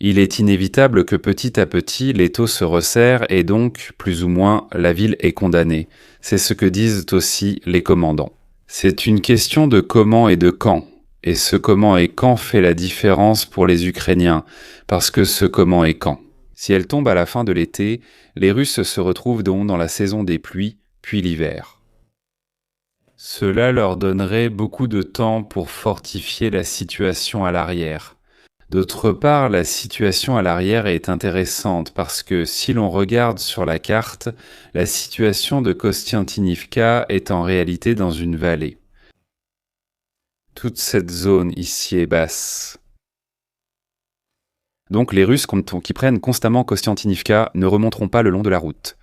Il est inévitable que petit à petit l'étau se resserre et donc, plus ou moins, la ville est condamnée. C'est ce que disent aussi les commandants. C'est une question de comment et de quand. Et ce comment et quand fait la différence pour les Ukrainiens, parce que ce comment et quand. Si elle tombe à la fin de l'été, les Russes se retrouvent donc dans la saison des pluies, puis l'hiver. Cela leur donnerait beaucoup de temps pour fortifier la situation à l'arrière. D'autre part, la situation à l'arrière est intéressante parce que si l'on regarde sur la carte, la situation de Kostiantynivka est en réalité dans une vallée. Toute cette zone ici est basse. Donc les Russes qui prennent constamment Kostiantynivka ne remonteront pas le long de la route.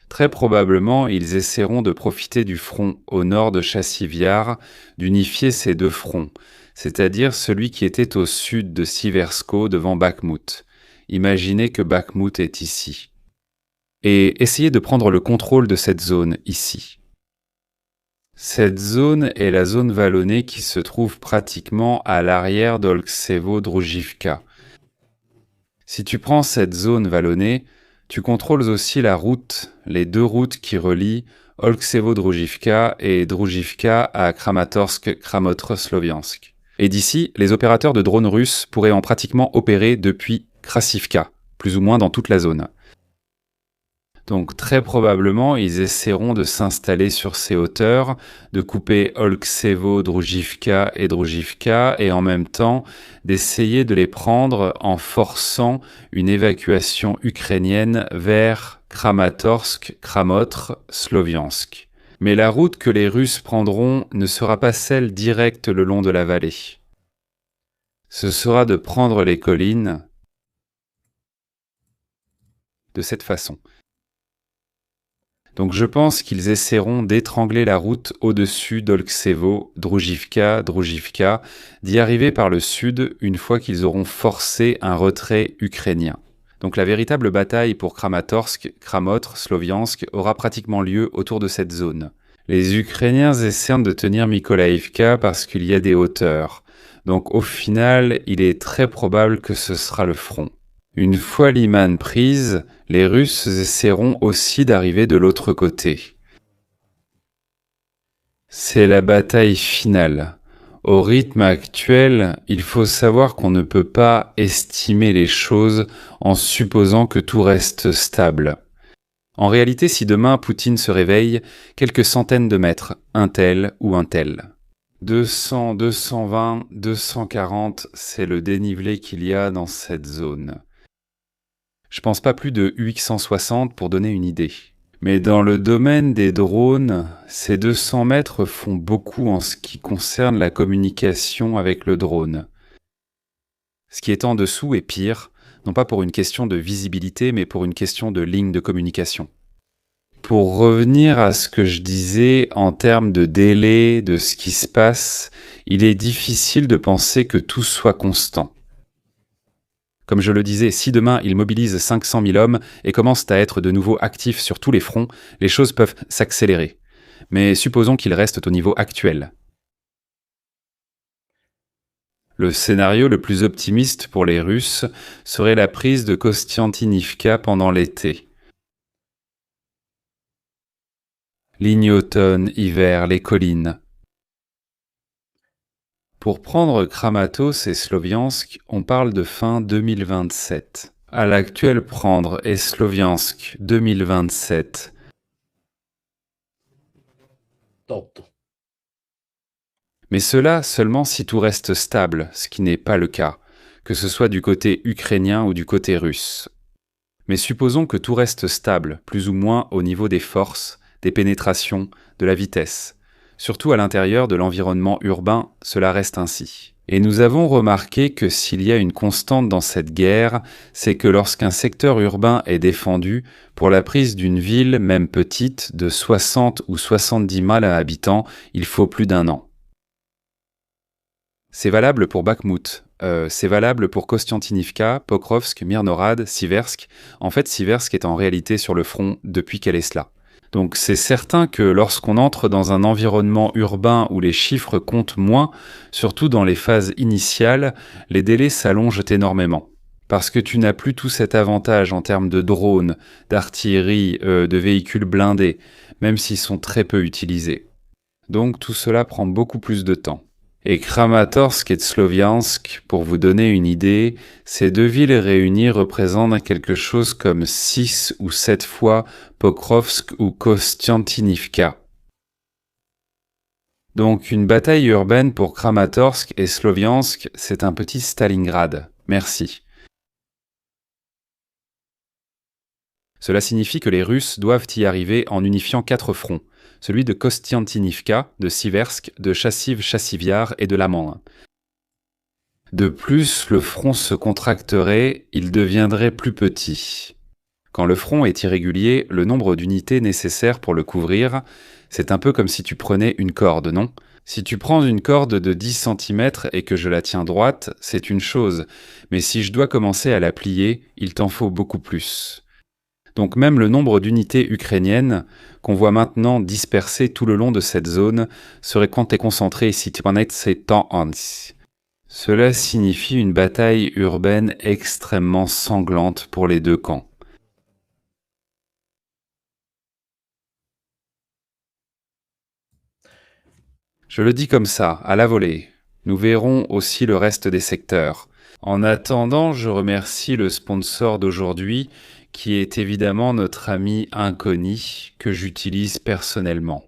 Très probablement, ils essaieront de profiter du front au nord de Chassivyar, d'unifier ces deux fronts, c'est-à-dire celui qui était au sud de Siversko devant Bakhmout. Imaginez que Bakhmout est ici. Et essayez de prendre le contrôle de cette zone ici. Cette zone est la zone vallonnée qui se trouve pratiquement à l'arrière d'Olksevo-Droujivka. Si tu prends cette zone vallonnée, tu contrôles aussi la route, les deux routes qui relient Olksevo-Droujivka et Droujivka à Kramatorsk-Sloviansk. Et d'ici, les opérateurs de drones russes pourraient en pratiquement opérer depuis Krasivka, plus ou moins dans toute la zone. Donc très probablement, ils essaieront de s'installer sur ces hauteurs, de couper Olksevo, Droujivka et en même temps d'essayer de les prendre en forçant une évacuation ukrainienne vers Kramatorsk, Kramotr, Sloviansk. Mais la route que les Russes prendront ne sera pas celle directe le long de la vallée. Ce sera de prendre les collines de cette façon. Donc je pense qu'ils essaieront d'étrangler la route au-dessus d'Olksevo, Droujivka, d'y arriver par le sud une fois qu'ils auront forcé un retrait ukrainien. Donc la véritable bataille pour Kramatorsk, Kramotr, Sloviansk aura pratiquement lieu autour de cette zone. Les Ukrainiens essaient de tenir Mykolaïvka parce qu'il y a des hauteurs. Donc au final, il est très probable que ce sera le front. Une fois Liman prise, les Russes essaieront aussi d'arriver de l'autre côté. C'est la bataille finale. Au rythme actuel, il faut savoir qu'on ne peut pas estimer les choses en supposant que tout reste stable. En réalité, si demain Poutine se réveille, quelques centaines de mètres, un tel ou un tel. 200, 220, 240, c'est le dénivelé qu'il y a dans cette zone. Je pense pas plus de UX160 pour donner une idée. Mais dans le domaine des drones, ces 200 mètres font beaucoup en ce qui concerne la communication avec le drone. Ce qui est en dessous est pire, non pas pour une question de visibilité, mais pour une question de ligne de communication. Pour revenir à ce que je disais en termes de délai, de ce qui se passe, il est difficile de penser que tout soit constant. Comme je le disais, si demain ils mobilisent 500 000 hommes et commencent à être de nouveau actifs sur tous les fronts, les choses peuvent s'accélérer. Mais supposons qu'ils restent au niveau actuel. Le scénario le plus optimiste pour les Russes serait la prise de Kostiantynivka pendant l'été. Ligne automne-hiver, les collines. Pour prendre Kramatos et Sloviansk, on parle de fin 2027. À l'actuel prendre et Sloviansk 2027. Tot. Mais cela seulement si tout reste stable, ce qui n'est pas le cas, que ce soit du côté ukrainien ou du côté russe. Mais supposons que tout reste stable, plus ou moins au niveau des forces, des pénétrations, de la vitesse. Surtout à l'intérieur de l'environnement urbain, cela reste ainsi. Et nous avons remarqué que s'il y a une constante dans cette guerre, c'est que lorsqu'un secteur urbain est défendu, pour la prise d'une ville, même petite, de 60 ou 70 000 habitants, il faut plus d'1 an. C'est valable pour Bakhmout, c'est valable pour Kostiantynivka, Pokrovsk, Mirnorad, Siversk. En fait, Siversk est en réalité sur le front depuis qu'elle est là. Donc c'est certain que lorsqu'on entre dans un environnement urbain où les chiffres comptent moins, surtout dans les phases initiales, les délais s'allongent énormément. Parce que tu n'as plus tout cet avantage en termes de drones, d'artillerie, de véhicules blindés, même s'ils sont très peu utilisés. Donc tout cela prend beaucoup plus de temps. Et Kramatorsk et Sloviansk, pour vous donner une idée, ces deux villes réunies représentent quelque chose comme 6 ou 7 fois Pokrovsk ou Kostiantynivka. Donc une bataille urbaine pour Kramatorsk et Sloviansk, c'est un petit Stalingrad. Merci. Cela signifie que les Russes doivent y arriver en unifiant 4 fronts. Celui de Kostiantynivka, de Siversk, de Chassiv-Chassivyar et de Laman. De plus, le front se contracterait, il deviendrait plus petit. Quand le front est irrégulier, le nombre d'unités nécessaires pour le couvrir, c'est un peu comme si tu prenais une corde, non ? Si tu prends une corde de 10 cm et que je la tiens droite, c'est une chose, mais si je dois commencer à la plier, il t'en faut beaucoup plus. Donc même le nombre d'unités ukrainiennes qu'on voit maintenant dispersées tout le long de cette zone serait concentré ici. Cela signifie une bataille urbaine extrêmement sanglante pour les deux camps. Je le dis comme ça, à la volée. Nous verrons aussi le reste des secteurs. En attendant, je remercie le sponsor d'aujourd'hui, qui est évidemment notre ami Inconi, que j'utilise personnellement.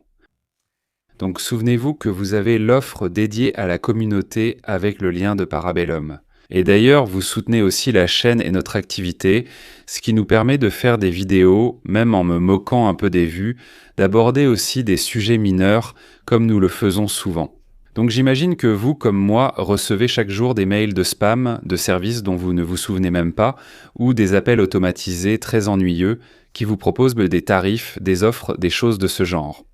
Donc souvenez-vous que vous avez l'offre dédiée à la communauté avec le lien de Parabellum. Et d'ailleurs, vous soutenez aussi la chaîne et notre activité, ce qui nous permet de faire des vidéos, même en me moquant un peu des vues, d'aborder aussi des sujets mineurs, comme nous le faisons souvent. Donc j'imagine que vous, comme moi, recevez chaque jour des mails de spam, de services dont vous ne vous souvenez même pas, ou des appels automatisés très ennuyeux qui vous proposent des tarifs, des offres, des choses de ce genre.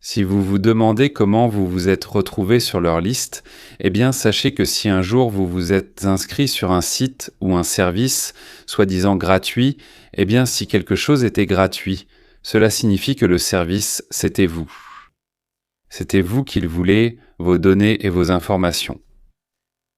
Si vous vous demandez comment vous vous êtes retrouvé sur leur liste, eh bien sachez que si un jour vous vous êtes inscrit sur un site ou un service, soi-disant gratuit, eh bien si quelque chose était gratuit, cela signifie que le service, c'était vous. C'était vous qu'il voulait, vos données et vos informations.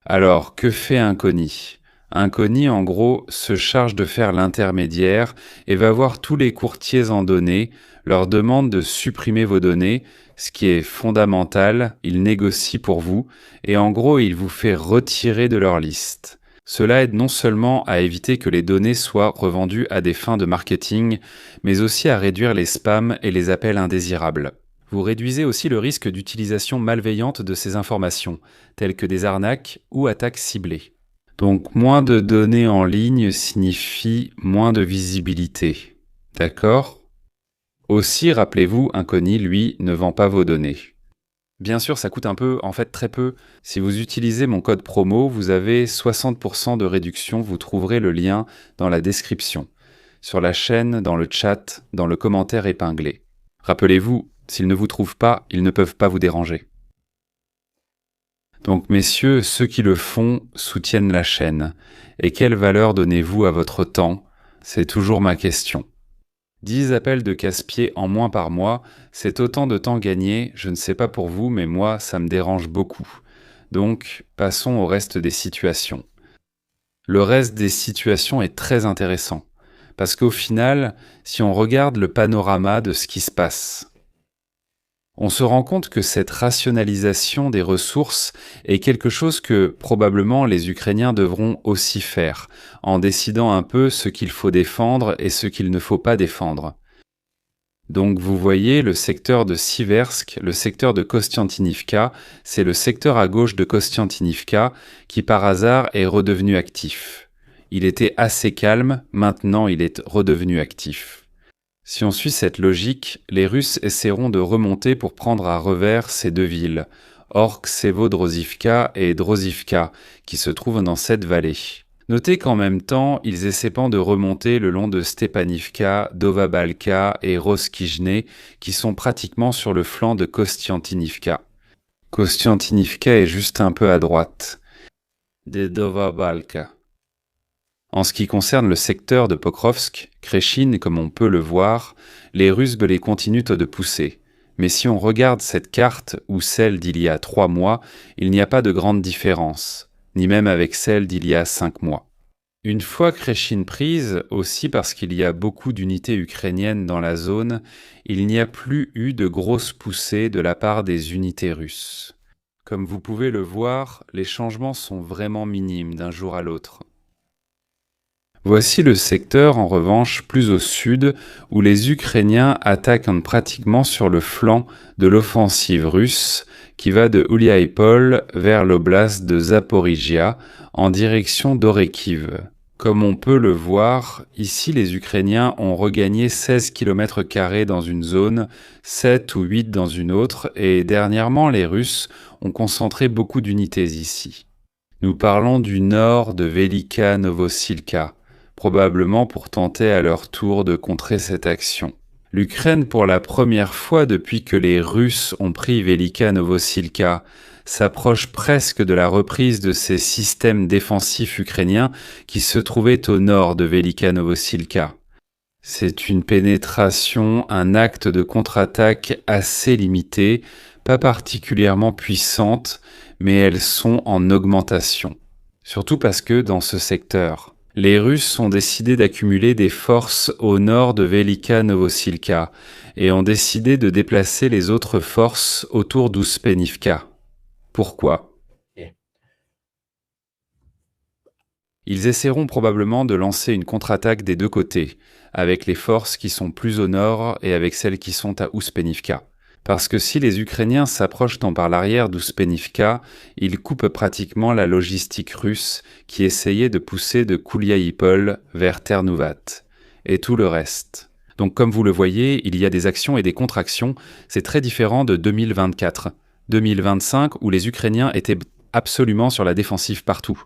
Alors, que fait Inconi ? Inconi, en gros, se charge de faire l'intermédiaire et va voir tous les courtiers en données, leur demande de supprimer vos données, ce qui est fondamental, il négocie pour vous, et en gros, il vous fait retirer de leur liste. Cela aide non seulement à éviter que les données soient revendues à des fins de marketing, mais aussi à réduire les spams et les appels indésirables. Vous réduisez aussi le risque d'utilisation malveillante de ces informations, telles que des arnaques ou attaques ciblées. Donc moins de données en ligne signifie moins de visibilité. D'accord ? Aussi, rappelez-vous, Inconi, lui, ne vend pas vos données. Bien sûr, ça coûte un peu, en fait très peu. Si vous utilisez mon code promo, vous avez 60% de réduction, vous trouverez le lien dans la description, sur la chaîne, dans le chat, dans le commentaire épinglé. Rappelez-vous, s'ils ne vous trouvent pas, ils ne peuvent pas vous déranger. Donc messieurs, ceux qui le font soutiennent la chaîne. Et quelle valeur donnez-vous à votre temps? C'est toujours ma question. 10 appels de casse-pied en moins par mois, c'est autant de temps gagné, je ne sais pas pour vous, mais moi, ça me dérange beaucoup. Donc, passons au reste des situations. Le reste des situations est très intéressant, parce qu'au final, si on regarde le panorama de ce qui se passe, on se rend compte que cette rationalisation des ressources est quelque chose que probablement les Ukrainiens devront aussi faire, en décidant un peu ce qu'il faut défendre et ce qu'il ne faut pas défendre. Donc vous voyez, le secteur de Siversk, le secteur de Kostiantynivka, c'est le secteur à gauche de Kostiantynivka qui par hasard est redevenu actif. Il était assez calme, maintenant il est redevenu actif. Si on suit cette logique, les Russes essaieront de remonter pour prendre à revers ces deux villes, Orksevo-Drozivka et Drozivka, qui se trouvent dans cette vallée. Notez qu'en même temps, ils essaient de remonter le long de Stepanivka, Dovabalka et Roskizhne, qui sont pratiquement sur le flanc de Kostiantynivka. Kostiantynivka est juste un peu à droite de Dovabalka. En ce qui concerne le secteur de Pokrovsk, Krechin, comme on peut le voir, les Russes les continuent de pousser. Mais si on regarde cette carte ou celle d'il y a 3 mois, il n'y a pas de grande différence, ni même avec celle d'il y a 5 mois. Une fois Krechin prise, aussi parce qu'il y a beaucoup d'unités ukrainiennes dans la zone, il n'y a plus eu de grosses poussées de la part des unités russes. Comme vous pouvez le voir, les changements sont vraiment minimes d'un jour à l'autre. Voici le secteur, en revanche, plus au sud, où les Ukrainiens attaquent pratiquement sur le flanc de l'offensive russe, qui va de Ouliaïpol vers l'oblast de Zaporizhia, en direction d'Orekiv. Comme on peut le voir, ici les Ukrainiens ont regagné 16 km² dans une zone, 7 ou 8 dans une autre, et dernièrement les Russes ont concentré beaucoup d'unités ici. Nous parlons du nord de Velika Novosilka, probablement pour tenter à leur tour de contrer cette action. L'Ukraine, pour la première fois depuis que les Russes ont pris Velika Novosilka, s'approche presque de la reprise de ces systèmes défensifs ukrainiens qui se trouvaient au nord de Velika Novosilka. C'est une pénétration, un acte de contre-attaque assez limité, pas particulièrement puissante, mais elles sont en augmentation. Surtout parce que dans ce secteur, les Russes ont décidé d'accumuler des forces au nord de Velika Novosilka et ont décidé de déplacer les autres forces autour d'Ouspenivka. Pourquoi? Ils essaieront probablement de lancer une contre-attaque des deux côtés, avec les forces qui sont plus au nord et avec celles qui sont à Ouspenivka. Parce que si les Ukrainiens s'approchent par l'arrière d'Ouspenivka, ils coupent pratiquement la logistique russe qui essayait de pousser de Kouliaïpol vers Ternouvat, et tout le reste. Donc comme vous le voyez, il y a des actions et des contre-actions, c'est très différent de 2024. 2025 où les Ukrainiens étaient absolument sur la défensive partout.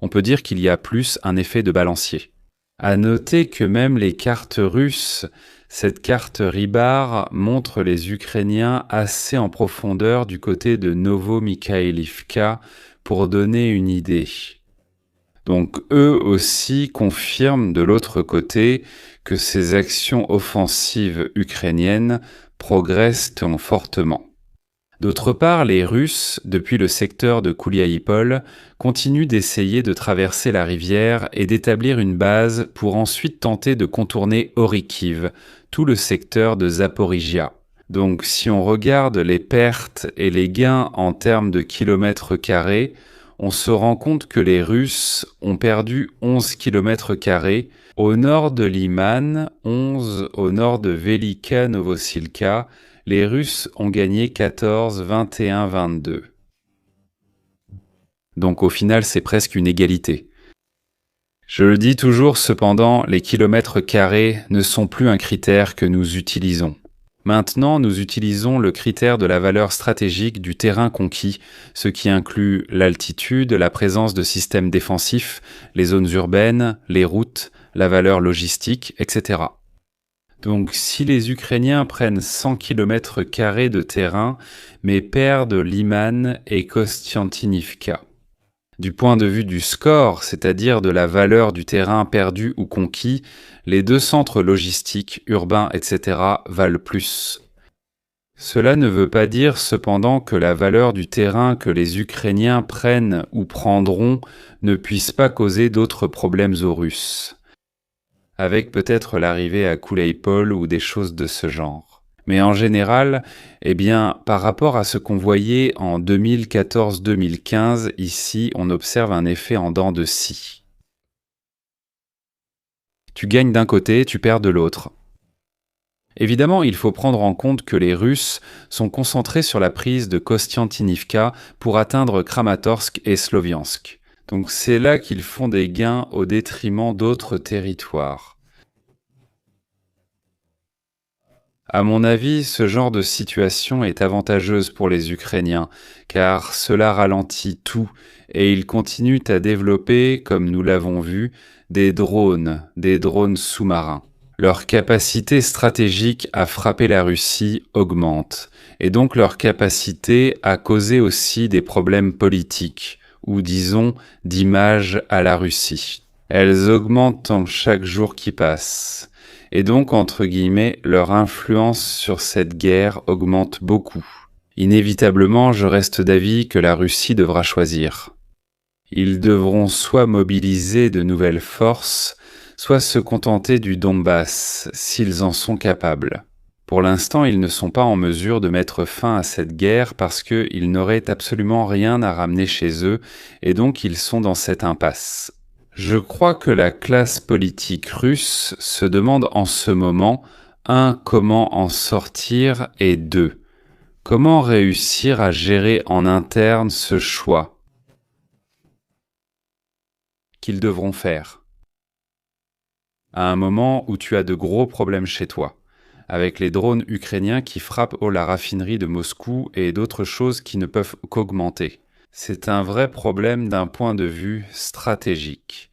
On peut dire qu'il y a plus un effet de balancier. À noter que même les cartes russes, cette carte Ribar montre les Ukrainiens assez en profondeur du côté de Novomikhaïlivka pour donner une idée. Donc eux aussi confirment de l'autre côté que ces actions offensives ukrainiennes progressent fortement. D'autre part, les Russes, depuis le secteur de Kouliaïpol, continuent d'essayer de traverser la rivière et d'établir une base pour ensuite tenter de contourner Orekiv, tout le secteur de Zaporizhia. Donc si on regarde les pertes et les gains en termes de kilomètres carrés, on se rend compte que les Russes ont perdu 11 km² au nord de Liman, 11 au nord de Velika Novosilka. Les Russes ont gagné 14, 21, 22. Donc au final, c'est presque une égalité. Je le dis toujours, cependant, les kilomètres carrés ne sont plus un critère que nous utilisons. Maintenant, nous utilisons le critère de la valeur stratégique du terrain conquis, ce qui inclut l'altitude, la présence de systèmes défensifs, les zones urbaines, les routes, la valeur logistique, etc. Donc si les Ukrainiens prennent 100 km² de terrain, mais perdent Liman et Kostiantynivka. Du point de vue du score, c'est-à-dire de la valeur du terrain perdu ou conquis, les deux centres logistiques, urbains, etc. valent plus. Cela ne veut pas dire cependant que la valeur du terrain que les Ukrainiens prennent ou prendront ne puisse pas causer d'autres problèmes aux Russes, avec peut-être l'arrivée à Koulaïpol ou des choses de ce genre. Mais en général, par rapport à ce qu'on voyait en 2014-2015, ici, on observe un effet en dents de scie. Tu gagnes d'un côté, tu perds de l'autre. Évidemment, il faut prendre en compte que les Russes sont concentrés sur la prise de Kostiantynivka pour atteindre Kramatorsk et Sloviansk. Donc c'est là qu'ils font des gains au détriment d'autres territoires. À mon avis, ce genre de situation est avantageuse pour les Ukrainiens, car cela ralentit tout et ils continuent à développer, comme nous l'avons vu, des drones sous-marins. Leur capacité stratégique à frapper la Russie augmente, et donc leur capacité à causer aussi des problèmes politiques, ou disons d'image à la Russie. Elles augmentent chaque jour qui passe. Et donc, entre guillemets, leur influence sur cette guerre augmente beaucoup. Inévitablement, je reste d'avis que la Russie devra choisir. Ils devront soit mobiliser de nouvelles forces, soit se contenter du Donbass, s'ils en sont capables. Pour l'instant, ils ne sont pas en mesure de mettre fin à cette guerre parce qu'ils n'auraient absolument rien à ramener chez eux, et donc ils sont dans cette impasse. Je crois que la classe politique russe se demande en ce moment, 1. Comment en sortir et 2. Comment réussir à gérer en interne ce choix qu'ils devront faire à un moment où tu as de gros problèmes chez toi, avec les drones ukrainiens qui frappent la raffinerie de Moscou et d'autres choses qui ne peuvent qu'augmenter. C'est un vrai problème d'un point de vue stratégique.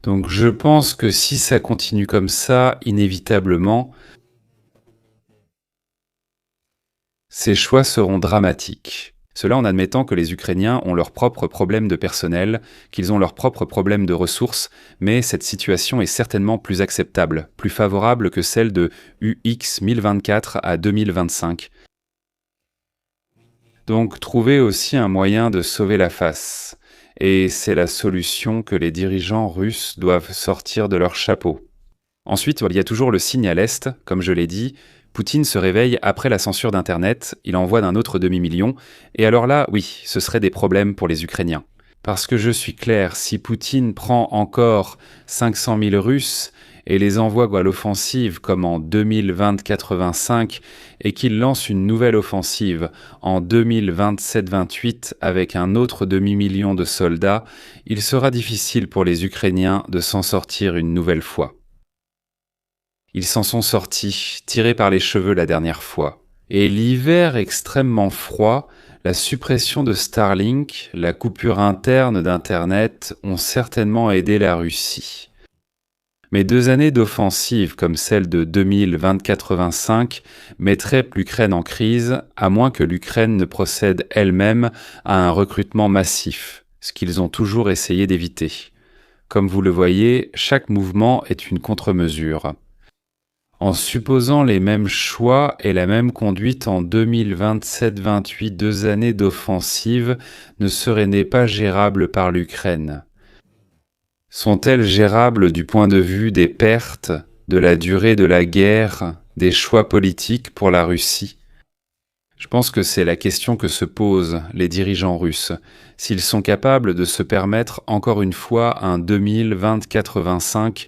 Donc je pense que si ça continue comme ça, inévitablement, ces choix seront dramatiques. Cela en admettant que les Ukrainiens ont leurs propres problèmes de personnel, qu'ils ont leurs propres problèmes de ressources, mais cette situation est certainement plus acceptable, plus favorable que celle de UX 1024 à 2025. Donc trouver aussi un moyen de sauver la face. Et c'est la solution que les dirigeants russes doivent sortir de leur chapeau. Ensuite, il y a toujours le signe à l'Est, comme je l'ai dit. Poutine se réveille après la censure d'Internet, il envoie d'un autre demi-million, et alors là, oui, ce serait des problèmes pour les Ukrainiens. Parce que je suis clair, si Poutine prend encore 500 000 Russes et les envoie à l'offensive comme en 2020-85 et qu'il lance une nouvelle offensive en 2027-28 avec un autre demi-million de soldats, il sera difficile pour les Ukrainiens de s'en sortir une nouvelle fois. Ils s'en sont sortis, tirés par les cheveux la dernière fois. Et l'hiver extrêmement froid, la suppression de Starlink, la coupure interne d'Internet ont certainement aidé la Russie. Mais 2 années d'offensive comme celle de 2020-85 mettraient l'Ukraine en crise, à moins que l'Ukraine ne procède elle-même à un recrutement massif, ce qu'ils ont toujours essayé d'éviter. Comme vous le voyez, chaque mouvement est une contre-mesure. En supposant les mêmes choix et la même conduite en 2027-28, 2 années d'offensive ne seraient pas gérables par l'Ukraine. Sont-elles gérables du point de vue des pertes, de la durée de la guerre, des choix politiques pour la Russie ? Je pense que c'est la question que se posent les dirigeants russes, s'ils sont capables de se permettre encore une fois un 2020-85.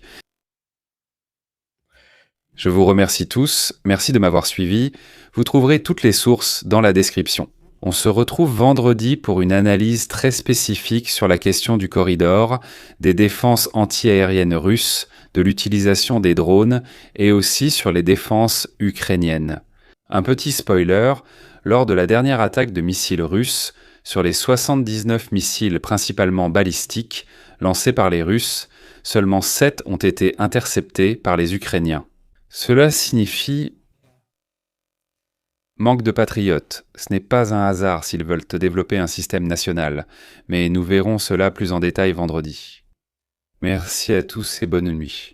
Je vous remercie tous, merci de m'avoir suivi. Vous trouverez toutes les sources dans la description. On se retrouve vendredi pour une analyse très spécifique sur la question du corridor, des défenses antiaériennes russes, de l'utilisation des drones et aussi sur les défenses ukrainiennes. Un petit spoiler, lors de la dernière attaque de missiles russes, sur les 79 missiles principalement balistiques lancés par les Russes, Seulement 7 ont été interceptés par les Ukrainiens. Cela signifie manque de patriotes. Ce n'est pas un hasard s'ils veulent développer un système national, mais nous verrons cela plus en détail vendredi. Merci à tous et bonne nuit.